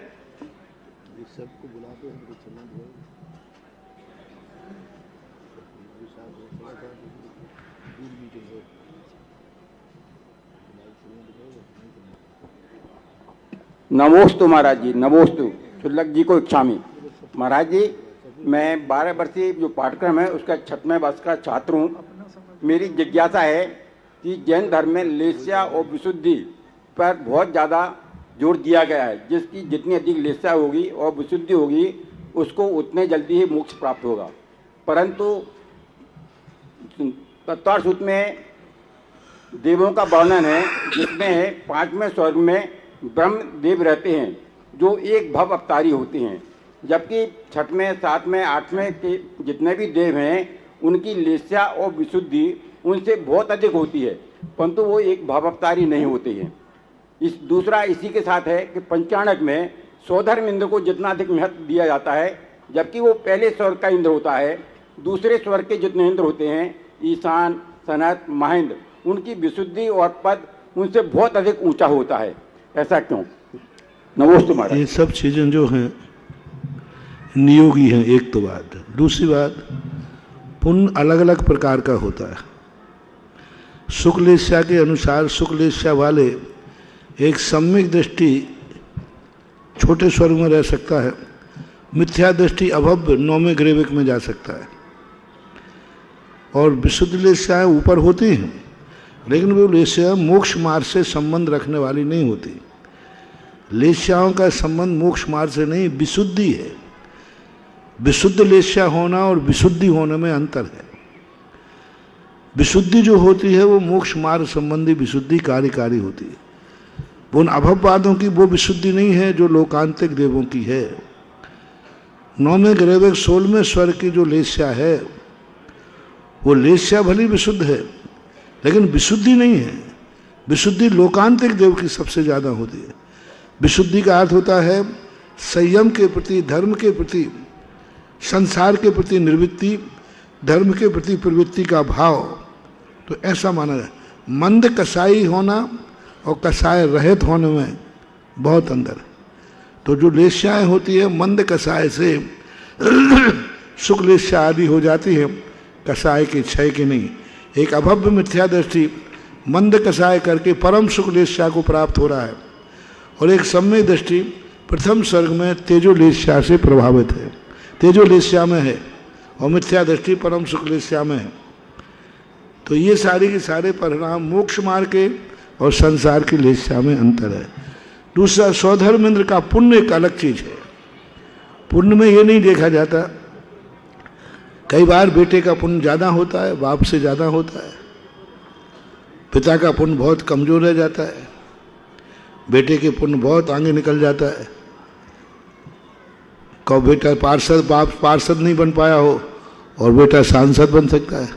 नमोस्तु महाराज जी, नमोस्तु। शुल्लक जी को इच्छामी। महाराज जी, मैं 12 वर्षीय जो पाठ्यक्रम है उसका 6वें वर्ष का छात्र हूँ। मेरी जिज्ञासा है कि जैन धर्म में लेस्या और विशुद्धि पर बहुत ज़्यादा जोर दिया गया है, जिसकी जितनी अधिक लेस्या होगी और विशुद्धि होगी उसको उतने जल्दी ही मोक्ष प्राप्त होगा। परंतु तत्वार सूत्र में देवों का वर्णन है, जिसमें 5वें स्वर्ग में ब्रह्म देव रहते हैं जो एक भव अवतारी होते हैं, जबकि 6वें 7वें 8वें के जितने भी देव हैं उनकी लेस्या और विशुद्धि उनसे बहुत अधिक होती है, परंतु वो एक भव अवतारी नहीं होते हैं। दूसरा इसी के साथ है कि पंचाणक में सौधर्म इंद्र को जितना अधिक महत्व दिया जाता है, जबकि वो पहले स्वर्ग का इंद्र होता है, दूसरे स्वर के जितने इंद्र होते हैं, ईशान, सनत, महेंद्र, उनकी विशुद्धि और पद उनसे बहुत अधिक ऊंचा होता है, ऐसा क्यों? नमोस्तु महाराज। ये सब चीज़ें जो हैं नियोगी हैं, एक तो बात। दूसरी बात, पुण्य अलग अलग प्रकार का होता है। शुक्लेश्या के अनुसार शुक्लेश्या वाले एक सम्यक दृष्टि छोटे स्वर में रह सकता है, मिथ्या दृष्टि अभव्य 9वें ग्रेविक में जा सकता है। और विशुद्ध लेस्याएँ ऊपर होती हैं, लेकिन वो लेस्या मोक्ष मार्ग से संबंध रखने वाली नहीं होती। लेस्याओं का संबंध मोक्ष मार्ग से नहीं, विशुद्धि है। विशुद्ध लेस्या होना और विशुद्धि होने में अंतर है। विशुद्धि जो होती है वो मोक्ष मार्ग संबंधी विशुद्धि कार्यकारी होती है। उन अभववादों की वो विशुद्धि नहीं है जो लोकांतिक देवों की है। 9वें ग्रेविक 16वें स्वर की जो लेस्या है, वो लेस्या भली विशुद्ध है, लेकिन विशुद्धि नहीं है। विशुद्धि लोकांतिक देव की सबसे ज़्यादा होती है। विशुद्धि का अर्थ होता है संयम के प्रति, धर्म के प्रति, संसार के प्रति निर्वृत्ति, धर्म के प्रति प्रवृत्ति का भाव। तो ऐसा माना जाए। मंद कसाई होना और कसाय रहित होने में बहुत अंतर है। तो जो लेस्याएँ होती है मंद कसाय से शुक्ल लेस्या आदि हो जाती है, कसाय के क्षय की नहीं। एक अभव्य मिथ्या दृष्टि मंद कसाय करके परम शुक्ल लेस्या को प्राप्त हो रहा है, और एक सम्यक दृष्टि प्रथम स्वर्ग में तेजो लेस्या से प्रभावित है, तेजो लेस्या में है, और मिथ्या दृष्टि परम शुक्ल लेस्या में है। तो ये सारे के सारे परिणाम मोक्ष मार्ग के और संसार की लेस्या में अंतर है। दूसरा, स्वधर्म इंद्र का पुण्य एक अलग चीज है। पुण्य में ये नहीं देखा जाता, कई बार बेटे का पुण्य ज़्यादा होता है, बाप से ज़्यादा होता है। पिता का पुण्य बहुत कमजोर रह जाता है, बेटे के पुण्य बहुत आगे निकल जाता है। कब बेटा पार्षद, बाप पार्षद नहीं बन पाया हो और बेटा सांसद बन सकता है।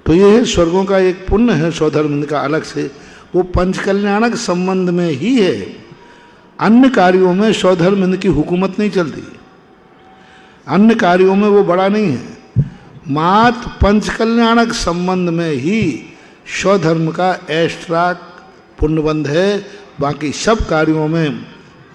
तो ये है स्वर्गों का एक पुण्य है स्वधर्म का अलग से, वो पंचकल्याणक संबंध में ही है। अन्य कार्यों में स्वधर्म की हुकूमत नहीं चलती, अन्य कार्यों में वो बड़ा नहीं है। मात्र पंचकल्याणक संबंध में ही स्वधर्म का एक्स्ट्रा पुण्यबंध है, बाकी सब कार्यों में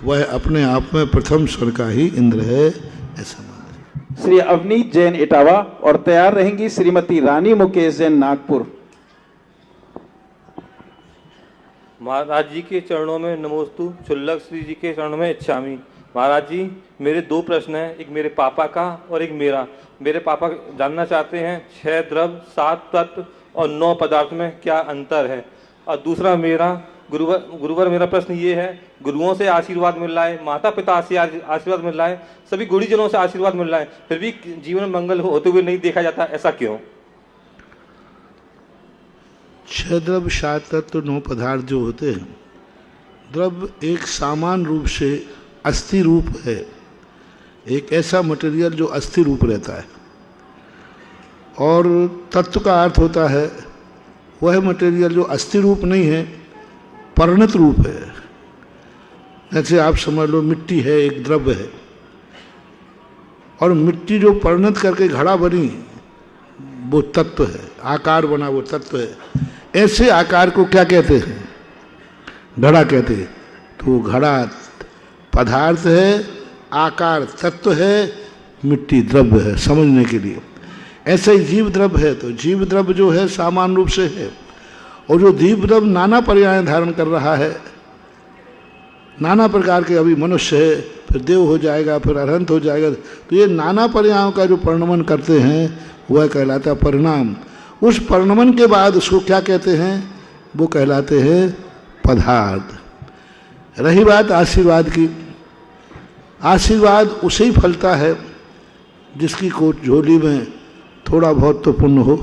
वह अपने आप में प्रथम स्वर का ही इंद्र है, ऐसा मान। श्री अवनीत जैन इटावा और तैयार रहेंगी श्रीमती रानी मुकेश जैन नागपुर। महाराज जी के चरणों में नमोस्तु, क्षुल्लक श्री जी के चरणों में इच्छामी। महाराज जी, मेरे दो प्रश्न हैं, एक मेरे पापा का और एक मेरा। मेरे पापा जानना चाहते हैं 6 द्रव्य, 7 तत्व और 9 पदार्थ में क्या अंतर है। और दूसरा मेरा गुरुवर मेरा प्रश्न ये है, गुरुओं से आशीर्वाद मिल रहा है, माता पिता से आशीर्वाद मिल रहा है, सभी गुरुजनों से आशीर्वाद मिल रहा है, फिर भी जीवन में मंगल होते हुए नहीं देखा जाता, ऐसा क्यों? 6 द्रव्य, 7 तत्व, 9 पदार्थ जो होते हैं, द्रव्य एक सामान्य रूप से अस्थि रूप है, एक ऐसा मटेरियल जो अस्थि रूप रहता है। और तत्व का अर्थ होता है वह मटेरियल जो अस्थि रूप नहीं है, परिणत रूप है। जैसे आप समझ लो मिट्टी है, एक द्रव्य है, और मिट्टी जो परिणत करके घड़ा बनी वो तत्व है, आकार बना वो तत्व है। ऐसे आकार को क्या कहते हैं? घड़ा कहते हैं। तो घड़ा पदार्थ है, आकार तत्व है, मिट्टी द्रव्य है, समझने के लिए। ऐसे ही जीव द्रव्य है, तो जीव द्रव्य जो है सामान्य रूप से है, और जो जीव द्रव्य नाना पर्याय धारण कर रहा है, नाना प्रकार के, अभी मनुष्य है, फिर देव हो जाएगा, फिर अरहंत हो जाएगा, तो ये नाना पर्यायों का जो परिणमन करते हैं वह कहलाता परिणाम। उस परिणमन के बाद उसको क्या कहते हैं? वो कहलाते हैं पदार्थ। रही बात आशीर्वाद की, आशीर्वाद उसे ही फलता है जिसकी कोट झोली में थोड़ा बहुत तो पुण्य हो।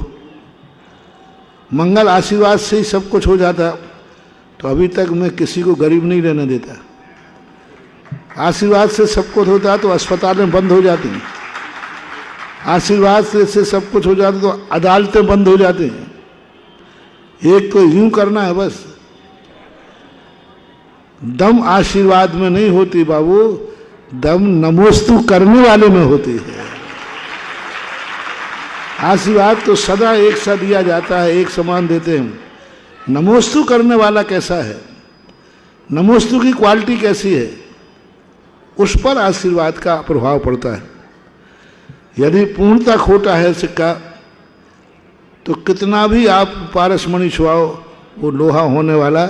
मंगल आशीर्वाद से ही सब कुछ हो जाता, तो अभी तक मैं किसी को गरीब नहीं रहने देता। आशीर्वाद से सब कुछ होता तो अस्पतालें बंद हो जाती, आशीर्वाद से सब कुछ हो जाता तो अदालतें बंद हो जाती हैं। एक तो यूं करना है बस, दम आशीर्वाद में नहीं होती बाबू, दम नमोस्तु करने वाले में होती है। आशीर्वाद तो सदा एक सा दिया जाता है, एक समान देते हैं। नमोस्तु करने वाला कैसा है, नमोस्तु की क्वालिटी कैसी है, उस पर आशीर्वाद का प्रभाव पड़ता है। यदि पूर्णता खोटा है सिक्का तो कितना भी आप पारसमणि छुआओ वो लोहा होने वाला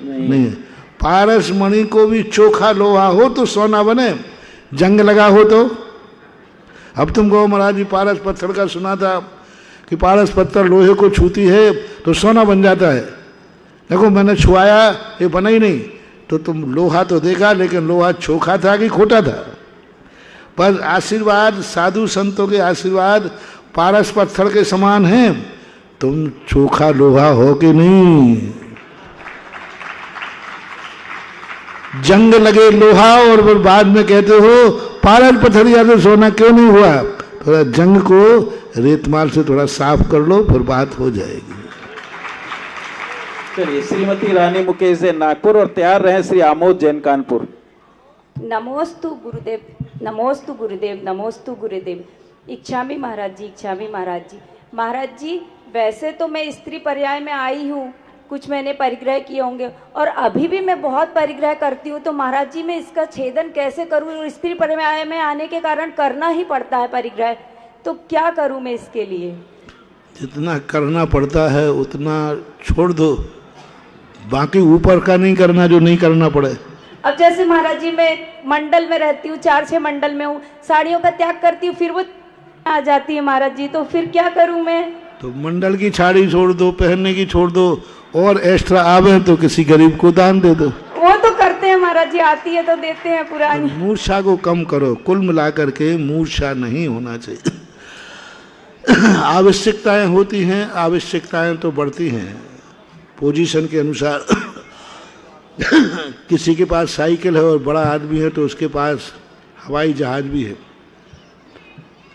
नहीं है। पारसमणि को भी चोखा लोहा हो तो सोना बने, जंग लगा हो तो। अब तुम कहो महाराज जी पारस पत्थर का सुना था कि पारस पत्थर लोहे को छूती है तो सोना बन जाता है। देखो मैंने छुआया ये बना ही नहीं, तो तुम लोहा तो देखा लेकिन लोहा चोखा था कि खोटा था। पर आशीर्वाद, साधु संतों के आशीर्वाद पारस पत्थर के समान हैं, तुम चोखा लोहा हो कि नहीं। जंग लगे लोहा और फिर बाद में कहते हो पारस पत्थरिया से सोना क्यों नहीं हुआ। थोड़ा जंग को रेतमाल से थोड़ा साफ कर लो, फिर बात हो जाएगी। चलिए श्रीमती रानी मुकेश जैन नागपुर और तैयार रहे श्री आमोद जैन कानपुर। नमोस्तु गुरुदेव, नमोस्तु गुरुदेव, नमोस्तु गुरुदेव। इच्छामी महाराज जी, इच्छामी महाराज जी। महाराज जी वैसे तो मैं स्त्री पर्याय में आई हूँ, कुछ मैंने परिग्रह किए होंगे और अभी भी मैं बहुत परिग्रह करती हूँ, तो महाराज जी मैं इसका छेदन कैसे करूँ। स्त्री पर्याय में आने के कारण करना ही पड़ता है परिग्रह, तो क्या करूँ मैं इसके लिए। जितना करना पड़ता है उतना छोड़ दो, बाकी ऊपर का नहीं करना जो नहीं करना पड़े। अब जैसे महाराज जी मैं मंडल में रहती हूँ, 4-6 मंडल में हूँ, साड़ियों का त्याग करती हूँ, फिर वो आ जाती है महाराज जी, तो फिर क्या करूँ मैं। तो मंडल की साड़ी छोड़ दो, पहनने की छोड़ दो, और एक्स्ट्रा आवे तो किसी गरीब को दान दे दो। वो तो करते हैं महाराज जी, आती है तो देते हैं पुरानी। मूर्छा को कम करो, कुल मिलाकर के मूर्छा नहीं होना चाहिए। आवश्यकताएं होती हैं, आवश्यकताएं तो बढ़ती हैं पोजीशन के अनुसार। किसी के पास साइकिल है और बड़ा आदमी है तो उसके पास हवाई जहाज भी है,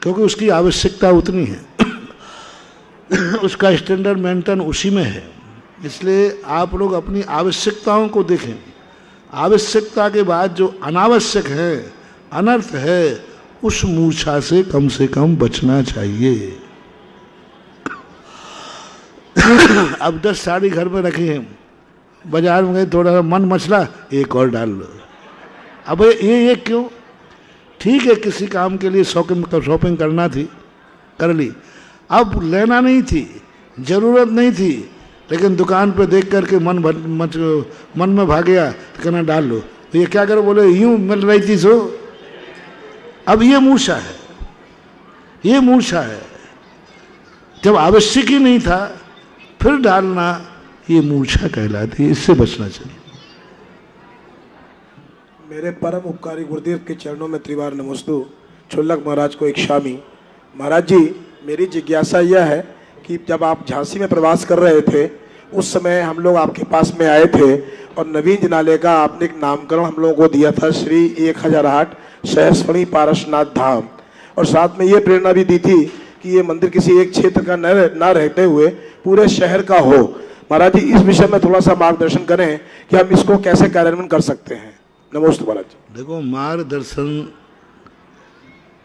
क्योंकि उसकी आवश्यकता उतनी है। उसका स्टैंडर्ड मेंटेन उसी में है। इसलिए आप लोग अपनी आवश्यकताओं को देखें। आवश्यकता के बाद जो अनावश्यक है, अनर्थ है, उस मूर्छा से कम बचना चाहिए। अब 10 साड़ी घर में रखी हैं, बाजार में गए, थोड़ा सा मन मचला, एक और डाल लो। अब ये क्यों। ठीक है किसी काम के लिए शॉपिंग करना थी, कर ली, अब लेना नहीं थी, जरूरत नहीं थी, लेकिन दुकान पे देख करके मन में भाग गया तो कहना डाल लो। तो ये क्या करो, बोले यूं मिल रही थी सो। अब ये मूर्छा है, ये मूर्छा है। जब आवश्यक ही नहीं था फिर डालना, ये मूर्छा कहलाती है, इससे बचना चाहिए। मेरे परम उपकारी गुरुदेव के चरणों में त्रिवार नमस्तु। छुल्लक महाराज को एक शामी। महाराज जी मेरी जिज्ञासा यह है कि जब आप झांसी में प्रवास कर रहे थे उस समय हम लोग आपके पास में आए थे और नवीन जिनालय का आपने एक नामकरण हम लोगों को दिया था, श्री 1008 सहस्वणी पारसनाथ धाम, और साथ में ये प्रेरणा भी दी थी कि ये मंदिर किसी एक क्षेत्र का न रहते हुए पूरे शहर का हो। महाराज जी इस विषय में थोड़ा सा मार्गदर्शन करें कि हम इसको कैसे कार्यान्वयन कर सकते हैं। नमस्ते महाराज जी। देखो मार्गदर्शन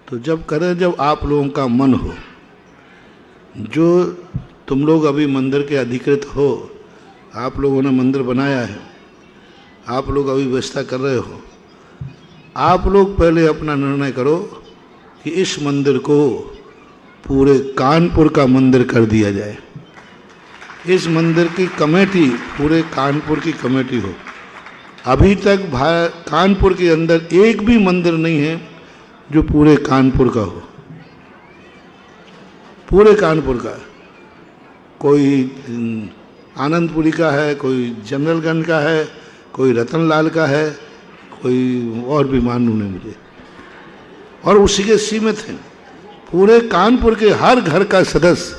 तो जब करें जब आप लोगों का मन हो। जो तुम लोग अभी मंदिर के अधिकृत हो, आप लोगों ने मंदिर बनाया है, आप लोग अभी व्यवस्था कर रहे हो, आप लोग पहले अपना निर्णय करो कि इस मंदिर को पूरे कानपुर का मंदिर कर दिया जाए। इस मंदिर की कमेटी पूरे कानपुर की कमेटी हो। अभी तक कानपुर के अंदर एक भी मंदिर नहीं है जो पूरे कानपुर का हो, पूरे कानपुर का। कोई आनंदपुरी का है, कोई जनरलगंज का है, कोई रतनलाल का है, कोई और भी मालूम नहीं मुझे, और उसी के सीमित हैं। पूरे कानपुर के हर घर का सदस्य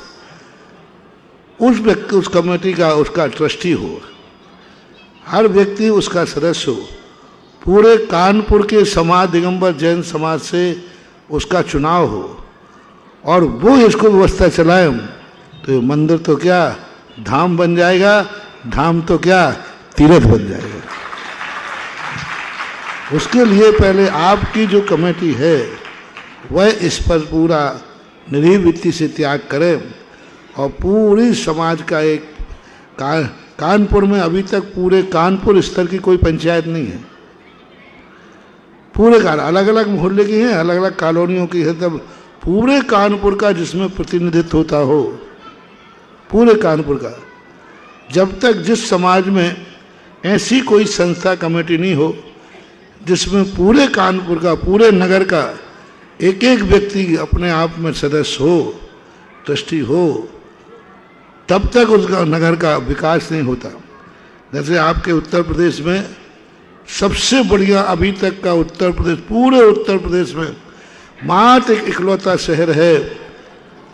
उस व्यक्ति, उस कमेटी का, उसका ट्रस्टी हो, हर व्यक्ति उसका सदस्य हो। पूरे कानपुर के समाज, दिगंबर जैन समाज से उसका चुनाव हो और वो इसको व्यवस्था चलाए, तो मंदिर तो क्या धाम बन जाएगा, धाम तो क्या तीर्थ बन जाएगा। उसके लिए पहले आपकी जो कमेटी है वह इस पर पूरा निरीह वृत्ति से त्याग करें और पूरी समाज का एक कानपुर में अभी तक पूरे कानपुर स्तर की कोई पंचायत नहीं है। पूरे अलग अलग मोहल्ले की है, अलग अलग कॉलोनियों की है, तब पूरे कानपुर का जिसमें प्रतिनिधित्व होता हो, पूरे कानपुर का, जब तक जिस समाज में ऐसी कोई संस्था कमेटी नहीं हो जिसमें पूरे कानपुर का, पूरे नगर का एक एक व्यक्ति अपने आप में सदस्य हो, ट्रस्टी हो, तब तक उसका नगर का विकास नहीं होता। जैसे आपके उत्तर प्रदेश में सबसे बढ़िया अभी तक का उत्तर प्रदेश, पूरे उत्तर प्रदेश में मात्र एक इकलौता शहर है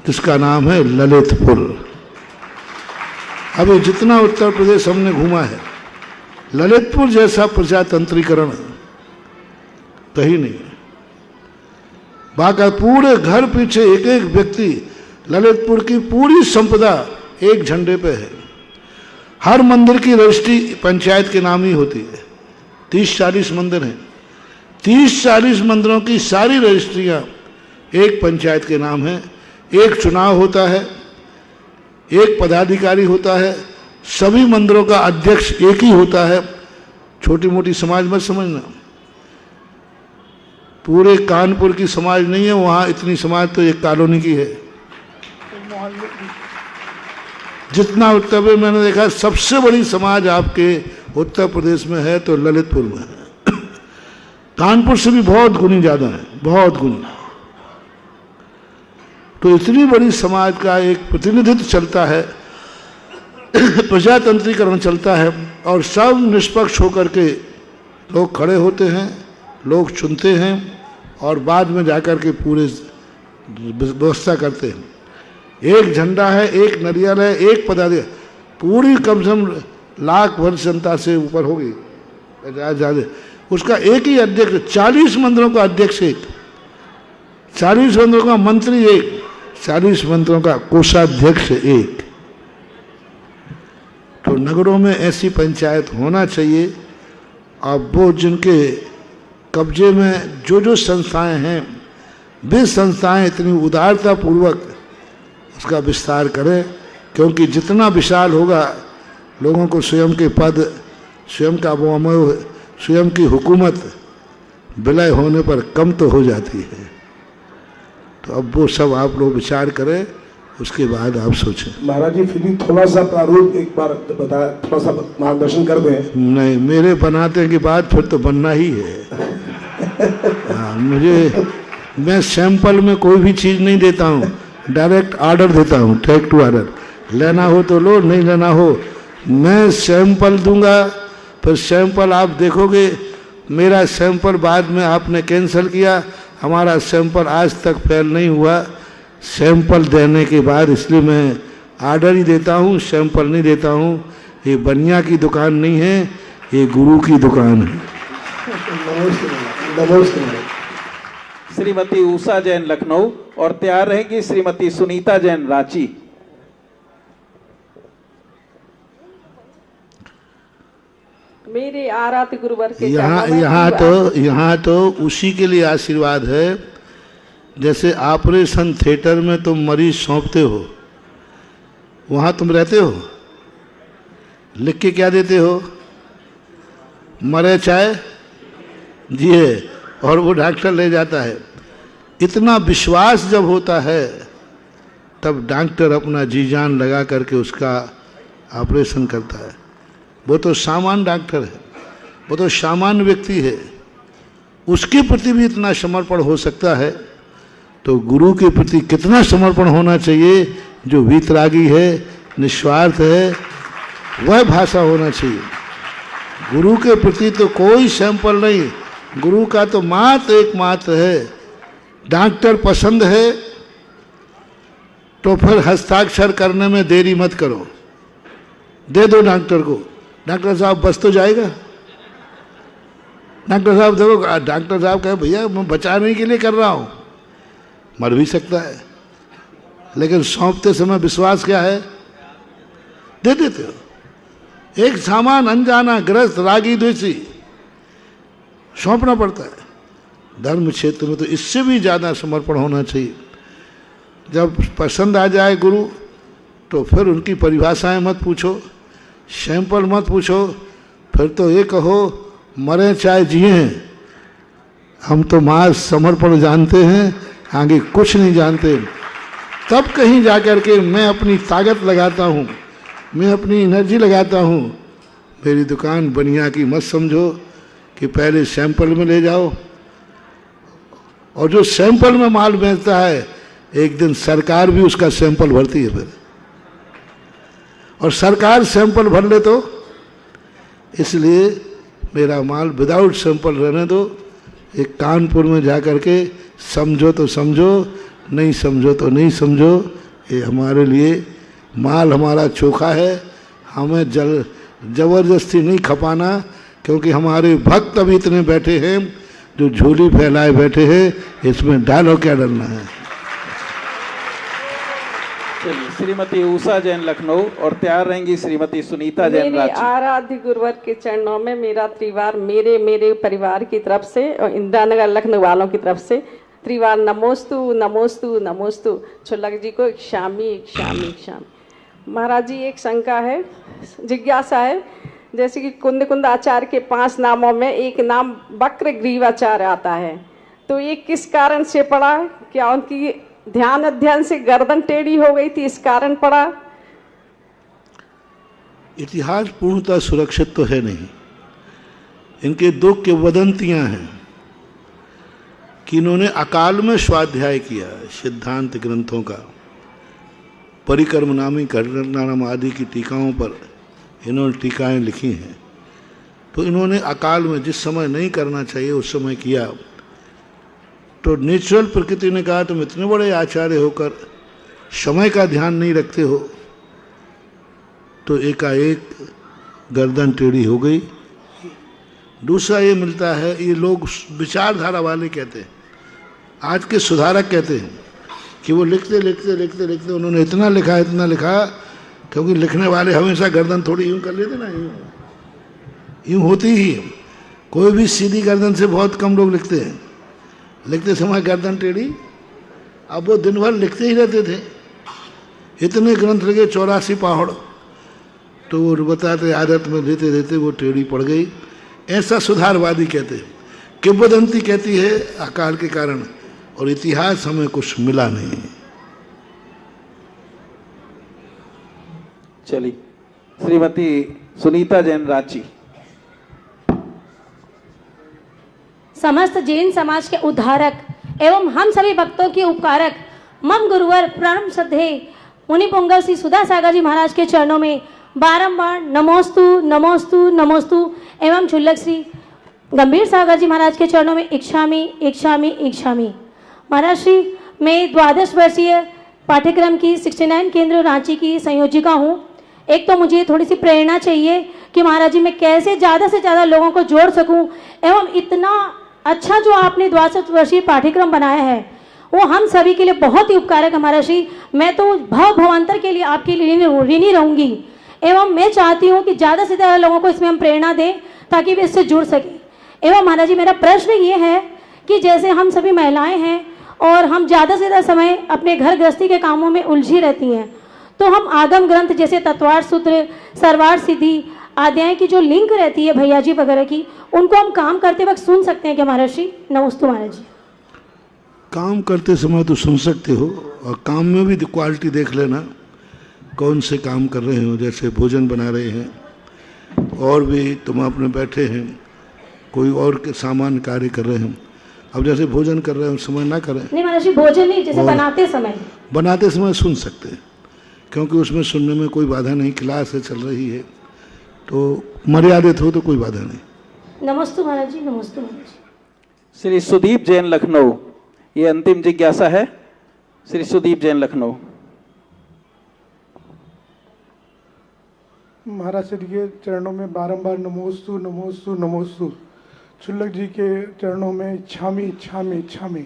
जिसका नाम है ललितपुर। अभी जितना उत्तर प्रदेश हमने घूमा है, ललितपुर जैसा प्रजातंत्रीकरण कहीं नहीं है। बाका पूरे घर पीछे एक एक व्यक्ति, ललितपुर की पूरी संपदा एक झंडे पे है। हर मंदिर की रजिस्ट्री पंचायत के नाम ही होती है। 30-40 मंदिर हैं, 30-40 मंदिरों की सारी रजिस्ट्रियां एक पंचायत के नाम है। एक चुनाव होता है, एक पदाधिकारी होता है, सभी मंदिरों का अध्यक्ष एक ही होता है। छोटी मोटी समाज मत समझना, पूरे कानपुर की समाज नहीं है वहाँ, इतनी समाज तो एक कॉलोनी की है। जितना उत्तर में मैंने देखा सबसे बड़ी समाज आपके उत्तर प्रदेश में है तो ललितपुर में है। कानपुर से भी बहुत गुनी ज़्यादा है, बहुत गुनी। तो इतनी बड़ी समाज का एक प्रतिनिधित्व चलता है, प्रजातंत्रीकरण चलता है और सब निष्पक्ष होकर के लोग खड़े होते हैं, लोग चुनते हैं और बाद में जाकर के पूरे व्यवस्था करते हैं। एक झंडा है, एक नरियल है, एक पदाधिकारी, पूरी कम से कम लाख वर्ष जनता से ऊपर होगी ज़्यादा, उसका एक ही अध्यक्ष, 40 मंदिरों का अध्यक्ष एक, 40 मंदिरों का मंत्री एक, 40 मंत्रियों का कोषाध्यक्ष एक। तो नगरों में ऐसी पंचायत होना चाहिए। अब वो जिनके कब्जे में जो संस्थाएं हैं, वे संस्थाएं इतनी उदारता पूर्वक उसका विस्तार करें, क्योंकि जितना विशाल होगा लोगों को स्वयं के पद, स्वयं का मोह, स्वयं की हुकूमत विलय होने पर कम तो हो जाती है। तो अब वो सब आप लोग विचार करें, उसके बाद आप सोचें। महाराज जी फिर भी थोड़ा सा प्रारूप एक बार बता, थोड़ा सा मार्गदर्शन कर दें। नहीं, मेरे बनाते के बाद फिर तो बनना ही है। हाँ, मैं सैंपल में कोई भी चीज़ नहीं देता हूँ, डायरेक्ट ऑर्डर देता हूँ, डायरेक्ट टू ऑर्डर। लेना हो तो लो, नहीं लेना हो मैं सैंपल दूंगा, फिर सैंपल आप देखोगे। मेरा सैंपल बाद में आपने कैंसिल किया, हमारा सैंपल आज तक फेल नहीं हुआ। सैंपल देने के बाद इसलिए मैं ऑर्डर ही देता हूँ, सैंपल नहीं देता हूँ। ये बनिया की दुकान नहीं है, ये गुरु की दुकान है। श्रीमती उषा जैन लखनऊ और तैयार रहेंगी श्रीमती सुनीता जैन रांची। मेरे आराध्य गुरुवर के यहाँ तो उसी के लिए आशीर्वाद है। जैसे ऑपरेशन थिएटर में तुम मरीज सौंपते हो, वहाँ तुम रहते हो, लिख के क्या देते हो? मरे चाय जिए, और वो डॉक्टर ले जाता है। इतना विश्वास जब होता है तब डॉक्टर अपना जी जान लगा करके उसका ऑपरेशन करता है। वो तो सामान्य डॉक्टर है, वो तो सामान्य व्यक्ति है, उसके प्रति भी इतना समर्पण हो सकता है। तो गुरु के प्रति कितना समर्पण होना चाहिए? जो वीतरागी है, निस्वार्थ है, वह भाषा होना चाहिए। गुरु के प्रति तो कोई सैंपल नहीं, गुरु का तो मात्र एकमात्र है। डॉक्टर पसंद है तो फिर हस्ताक्षर करने में देरी मत करो, दे दो डॉक्टर को। डॉक्टर साहब बस तो जाएगा। डॉक्टर साहब देखो, डॉक्टर साहब कहे भैया मैं बचाने के लिए कर रहा हूँ, मर भी सकता है, लेकिन सौंपते समय विश्वास क्या है? दे देते हो। एक सामान अनजाना ग्रस्त रागी द्वेषी सौंपना पड़ता है। धर्म क्षेत्र में तो इससे भी ज़्यादा समर्पण होना चाहिए। जब पसंद आ जाए गुरु तो फिर उनकी परिभाषाएं मत पूछो, सैंपल मत पूछो, फिर तो ये कहो मरे चाहे जिए, हम तो मां समर्पण जानते हैं, आगे कुछ नहीं जानते। तब कहीं जाकर के मैं अपनी ताकत लगाता हूँ, मैं अपनी एनर्जी लगाता हूँ। मेरी दुकान बनिया की मत समझो कि पहले सैंपल में ले जाओ, और जो सैंपल में माल बेचता है एक दिन सरकार भी उसका सैंपल भरती है फिर, और सरकार सैंपल भर ले तो इसलिए मेरा माल विदाउट सैंपल रहने दो। एक कानपुर में जा कर के समझो तो समझो, नहीं समझो तो नहीं समझो। ये हमारे लिए माल हमारा चोखा है, हमें जबरदस्ती नहीं खपाना, क्योंकि हमारे भक्त अभी इतने बैठे हैं जो झोली फैलाए बैठे हैं, इसमें डालो क्या डरना है। चलिए श्रीमती उषा जैन लखनऊ और तैयार रहेंगी श्रीमती सुनीता जैन मेरे रांची। आराध्य गुरुवर के चरणों में मेरा त्रिवार मेरे परिवार की तरफ से और इंदिरा नगर लखनऊ वालों की तरफ से त्रिवार नमोस्तु नमोस्तु नमोस्तु। छुल्लक जी को एक शामी। महाराज जी एक शंका है, जिज्ञासा है, जैसे कि कुंद आचार्य के 5 नामों में एक नाम वक्र ग्रीवाचार्य आता है, तो ये किस कारण से पड़ा? क्या उनकी ध्यान अध्ययन से गर्दन टेढ़ी हो गई थी, इस कारण पड़ा? इतिहास पूर्णतः सुरक्षित तो है नहीं। इनके 2 किंवदंतियां हैं कि इन्होंने अकाल में स्वाध्याय किया सिद्धांत ग्रंथों का, परिक्रम नामी घटनाम आदि की टीकाओं पर इन्होंने टीकाएं लिखी हैं। तो इन्होंने अकाल में जिस समय नहीं करना चाहिए उस समय किया, तो नेचुरल प्रकृति ने कहा तुम इतने बड़े आचार्य होकर समय का ध्यान नहीं रखते हो, तो एकाएक गर्दन टेढ़ी हो गई। दूसरा ये मिलता है, ये लोग विचारधारा वाले कहते हैं, आज के सुधारक कहते हैं कि वो लिखते उन्होंने इतना लिखा, क्योंकि लिखने वाले हमेशा गर्दन थोड़ी यूं कर लेते ना, यूं होती ही। कोई भी सीधी गर्दन से बहुत कम लोग लिखते हैं, लिखते समय गर्दन टेढ़ी। अब वो दिन भर लिखते ही रहते थे, इतने ग्रंथ लगे 84 पहाड़, तो वो बताते आदत में लेते वो टेढ़ी पड़ गई। ऐसा सुधारवादी कहते हैं। किंवदंती कहती है अकाल के कारण, और इतिहास हमें कुछ मिला नहीं। चलिए श्रीमती सुनीता जैन रांची। समस्त जैन समाज के उद्धारक एवं हम सभी भक्तों के उपकारक मम गुरुवर परम श्रद्धेय मुनि पुंगव श्री सुधा सागर जी महाराज के चरणों में बारंबार नमोस्तु नमोस्तु नमोस्तु एवं छुल्लक श्री गंभीर सागर जी महाराज के चरणों में इच्छामी। महाराज श्री मैं 12 वर्षीय पाठ्यक्रम की 69 केंद्र रांची की संयोजिका हूँ। एक तो मुझे थोड़ी सी प्रेरणा चाहिए कि महाराज जी मैं कैसे ज़्यादा से ज़्यादा लोगों को जोड़ सकूं, एवं इतना अच्छा जो आपने 62 वर्षीय पाठ्यक्रम बनाया है वो हम सभी के लिए बहुत ही उपकारक है महाराज जी। मैं तो भवांतर के लिए आपके लिए ऋणी रहूंगी, एवं मैं चाहती हूँ कि ज़्यादा से ज़्यादा लोगों को इसमें हम प्रेरणा दें ताकि वे इससे जुड़ सकें। एवं महाराज जी मेरा प्रश्न ये है कि जैसे हम सभी महिलाएँ हैं और हम ज़्यादा से ज़्यादा समय अपने घर गृहस्थी के कामों में उलझी रहती हैं, तो हम आगम ग्रंथ जैसे तत्वार सूत्र, सर्वार सिद्धि आदि की जो लिंक रहती है भैया जी वगैरह की, उनको हम काम करते वक्त सुन सकते हैं क्या महाराज जी? नमस्ते महाराज जी। काम करते समय तो सुन सकते हो, और काम में भी क्वालिटी देख लेना कौन से काम कर रहे हो। जैसे भोजन बना रहे हैं और भी तुम अपने बैठे हैं, कोई और के सामान्य कार्य कर रहे हैं। अब जैसे भोजन कर रहे हैं उस समय ना करें। नहीं महाराज जी, भोजन नहीं, जैसे बनाते समय सुन सकते हैं, क्योंकि उसमें सुनने में कोई बाधा नहीं। क्लास है चल रही है तो मर्यादित हो तो कोई बाधा नहीं। नमस्ते महाराज जी। नमस्ते महाराज जी। श्री सुदीप जैन लखनऊ, ये अंतिम जिज्ञासा है। श्री सुदीप जैन लखनऊ। महाराज श्री के चरणों में बारंबार नमोस्तु नमोस्तु नमोस्तु। छुल्लक जी के चरणों में इच्छामी।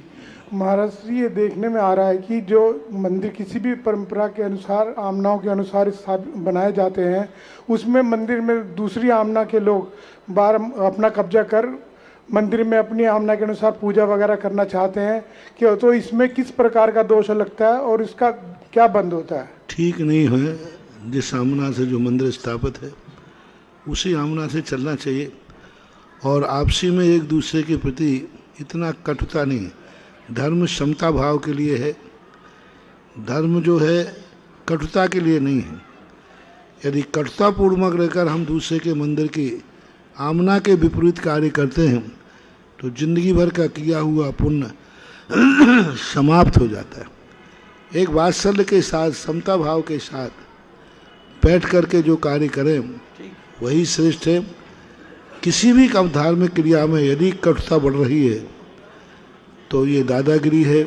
महाराज श्री ये देखने में आ रहा है कि जो मंदिर किसी भी परंपरा के अनुसार, आमनाओं के अनुसार बनाए जाते हैं, उसमें मंदिर में दूसरी आमना के लोग अपना कब्जा कर मंदिर में अपनी आमना के अनुसार पूजा वगैरह करना चाहते हैं कि तो इसमें किस प्रकार का दोष लगता है और इसका क्या बंद होता है? ठीक नहीं है। जिस आमना से जो मंदिर स्थापित है उसी आमना से चलना चाहिए, और आपसी में एक दूसरे के प्रति इतना कटुता नहीं। धर्म समता भाव के लिए है, धर्म जो है कटुता के लिए नहीं है। यदि कटुतापूर्वक रहकर हम दूसरे के मंदिर की आमना के विपरीत कार्य करते हैं तो जिंदगी भर का किया हुआ पुण्य समाप्त हो जाता है। एक वात्सल्य के साथ, समता भाव के साथ बैठ करके जो कार्य करें वही श्रेष्ठ है। किसी भी काम धार्मिक क्रिया में यदि कटुता बढ़ रही है तो ये दादागिरी है,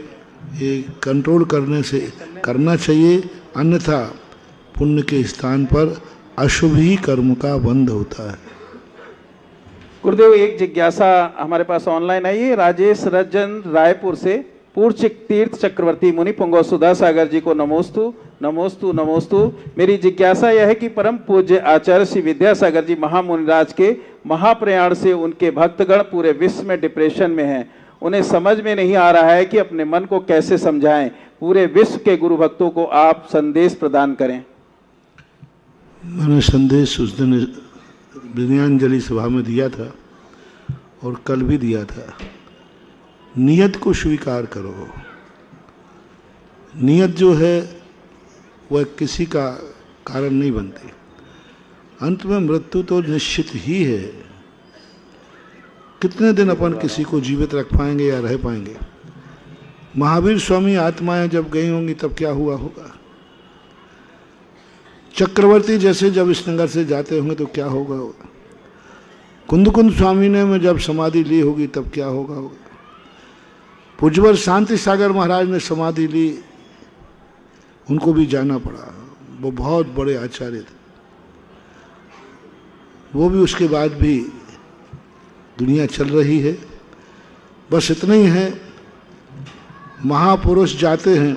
ये कंट्रोल करने से करना चाहिए, अन्यथा पुण्य के स्थान पर अशुभ ही कर्म का बंध होता है। गुरुदेव, एक जिज्ञासा हमारे पास ऑनलाइन आई है। राजेश रंजन रायपुर से पूर्व तीर्थ चक्रवर्ती मुनि पुंगव सुधा सागर जी को नमोस्तु नमोस्तु नमोस्तु। मेरी जिज्ञासा यह है कि परम पूज्य आचार्य श्री विद्यासागर जी महामुनिराज के महाप्रयाण से उनके भक्तगण पूरे विश्व में डिप्रेशन में हैं। उन्हें समझ में नहीं आ रहा है कि अपने मन को कैसे समझाएं। पूरे विश्व के गुरु भक्तों को आप संदेश प्रदान करें। मैंने संदेश उस दिन विनयांजलि सभा में दिया था और कल भी दिया था। नियत को स्वीकार करो। नियत जो है वह किसी का कारण नहीं बनती। अंत में मृत्यु तो निश्चित ही है। कितने दिन अपन किसी को जीवित रख पाएंगे या रह पाएंगे? महावीर स्वामी आत्माएं जब गई होंगी तब क्या हुआ होगा? चक्रवर्ती जैसे जब इस नगर से जाते होंगे तो क्या होगा? कुंद स्वामी ने में जब समाधि ली होगी तब क्या होगा? पूज्यवर शांति सागर महाराज ने समाधि ली, उनको भी जाना पड़ा। वो बहुत बड़े आचार्य थे, वो भी उसके बाद भी दुनिया चल रही है। बस इतना ही है, महापुरुष जाते हैं,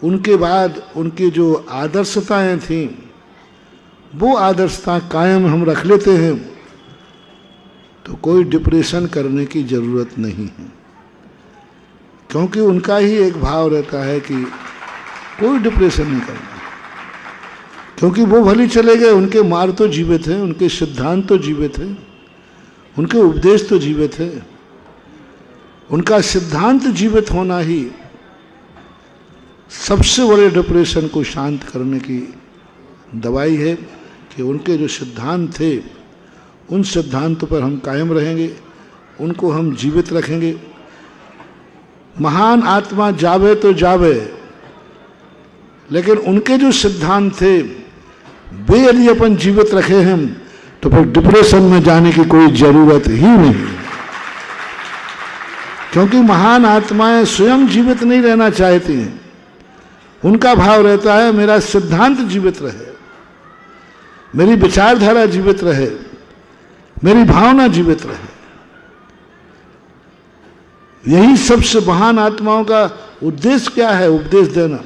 उनके बाद उनकी जो आदर्शताएं थीं वो आदर्शता कायम हम रख लेते हैं तो कोई डिप्रेशन करने की जरूरत नहीं है, क्योंकि उनका ही एक भाव रहता है कि कोई डिप्रेशन नहीं करना, क्योंकि वो भले चले गए, उनके मार्ग तो जीवित हैं, उनके सिद्धांत तो जीवित हैं, उनके उपदेश तो जीवित है। उनका सिद्धांत जीवित होना ही सबसे बड़े डिप्रेशन को शांत करने की दवाई है कि उनके जो सिद्धांत थे उन सिद्धांतों पर हम कायम रहेंगे, उनको हम जीवित रखेंगे। महान आत्मा जावे तो जावे, लेकिन उनके जो सिद्धांत थे वे यदि अपन जीवित रखे हैं तो फिर डिप्रेशन में जाने की कोई जरूरत ही नहीं, क्योंकि महान आत्माएं स्वयं जीवित नहीं रहना चाहती हैं। उनका भाव रहता है मेरा सिद्धांत जीवित रहे, मेरी विचारधारा जीवित रहे, मेरी भावना जीवित रहे। यही सबसे महान आत्माओं का उद्देश्य क्या है? उपदेश देना।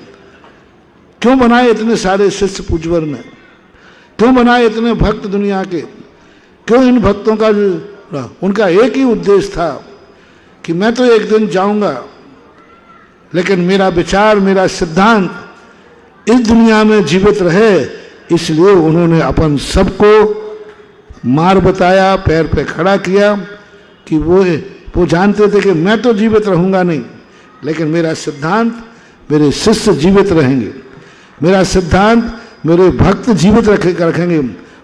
क्यों बनाए इतने सारे शिष्य पूज्यवर ने? क्यों बनाए इतने भक्त दुनिया के? क्यों इन भक्तों का उनका एक ही उद्देश्य था कि मैं तो एक दिन जाऊंगा, लेकिन मेरा विचार, मेरा सिद्धांत इस दुनिया में जीवित रहे। इसलिए उन्होंने अपन सबको मार्ग बताया, पैर पे खड़ा किया कि वो जानते थे कि मैं तो जीवित रहूंगा नहीं, लेकिन मेरा सिद्धांत, मेरे शिष्य जीवित रहेंगे, मेरा सिद्धांत मेरे भक्त जीवित रखेंगे।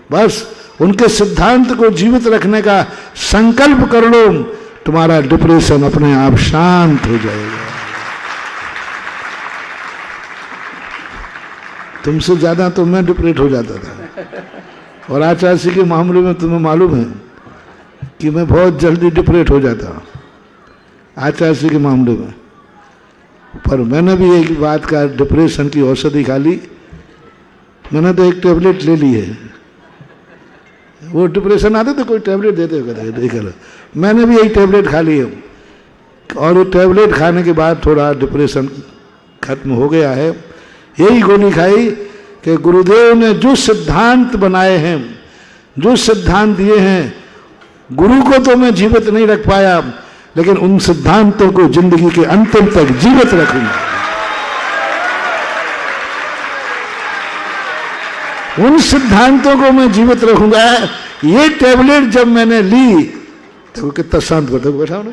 बस उनके सिद्धांत को जीवित रखने का संकल्प कर लो, तुम्हारा डिप्रेशन अपने आप शांत हो जाएगा। तुमसे ज्यादा तो मैं डिप्रेट हो जाता था, और आचार्य के मामले में तुम्हें मालूम है कि मैं बहुत जल्दी डिप्रेट हो जाता आचार्य के मामले में। पर मैंने भी एक बात का, डिप्रेशन की औषधि खा ली, मैंने तो एक टेबलेट ले ली है। वो डिप्रेशन आते तो कोई टेबलेट देते हो, मैंने भी एक टेबलेट खा ली है, और वो टेबलेट खाने के बाद थोड़ा डिप्रेशन खत्म हो गया है। यही गोली खाई कि गुरुदेव ने जो सिद्धांत बनाए हैं, जो सिद्धांत दिए हैं, गुरु को तो मैं जीवित नहीं रख पाया, लेकिन उन सिद्धांतों को जिंदगी के अंतिम तक जीवित रखूंगा। उन सिद्धांतों को मैं जीवित रखूंगा। ये टैबलेट जब मैंने ली तो कितना शांत बैठा ना,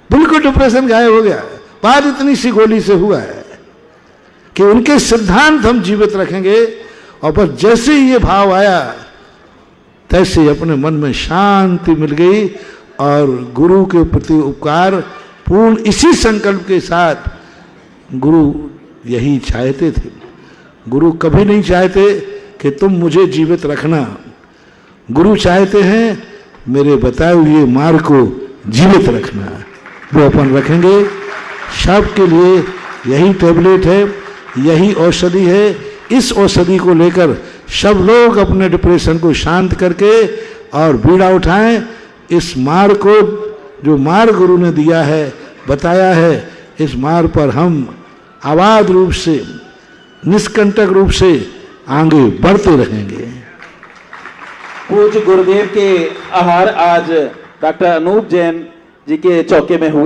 बिल्कुल डिप्रेशन गायब हो गया। बात इतनी सी गोली से हुआ है कि उनके सिद्धांत हम जीवित रखेंगे, और बस जैसे ही ये भाव आया तैसे ही अपने मन में शांति मिल गई, और गुरु के प्रति उपकार पूर्ण इसी संकल्प के साथ। गुरु यही चाहते थे, गुरु कभी नहीं चाहते कि तुम मुझे जीवित रखना। गुरु चाहते हैं मेरे बताए हुए मार्ग को जीवित रखना। वो अपन रखेंगे। सबके लिए यही टैबलेट है, यही औषधि है। इस औषधि को लेकर सब लोग अपने डिप्रेशन को शांत करके और बीड़ा उठाएं। इस मार्ग को, जो मार्ग गुरु ने दिया है, बताया है, इस मार्ग पर हम आबाद रूप से, निष्कंटक रूप से आगे बढ़ते रहेंगे। पूज्य गुरुदेव के आहार आज डॉक्टर अनूप जैन जी के चौके में हुए।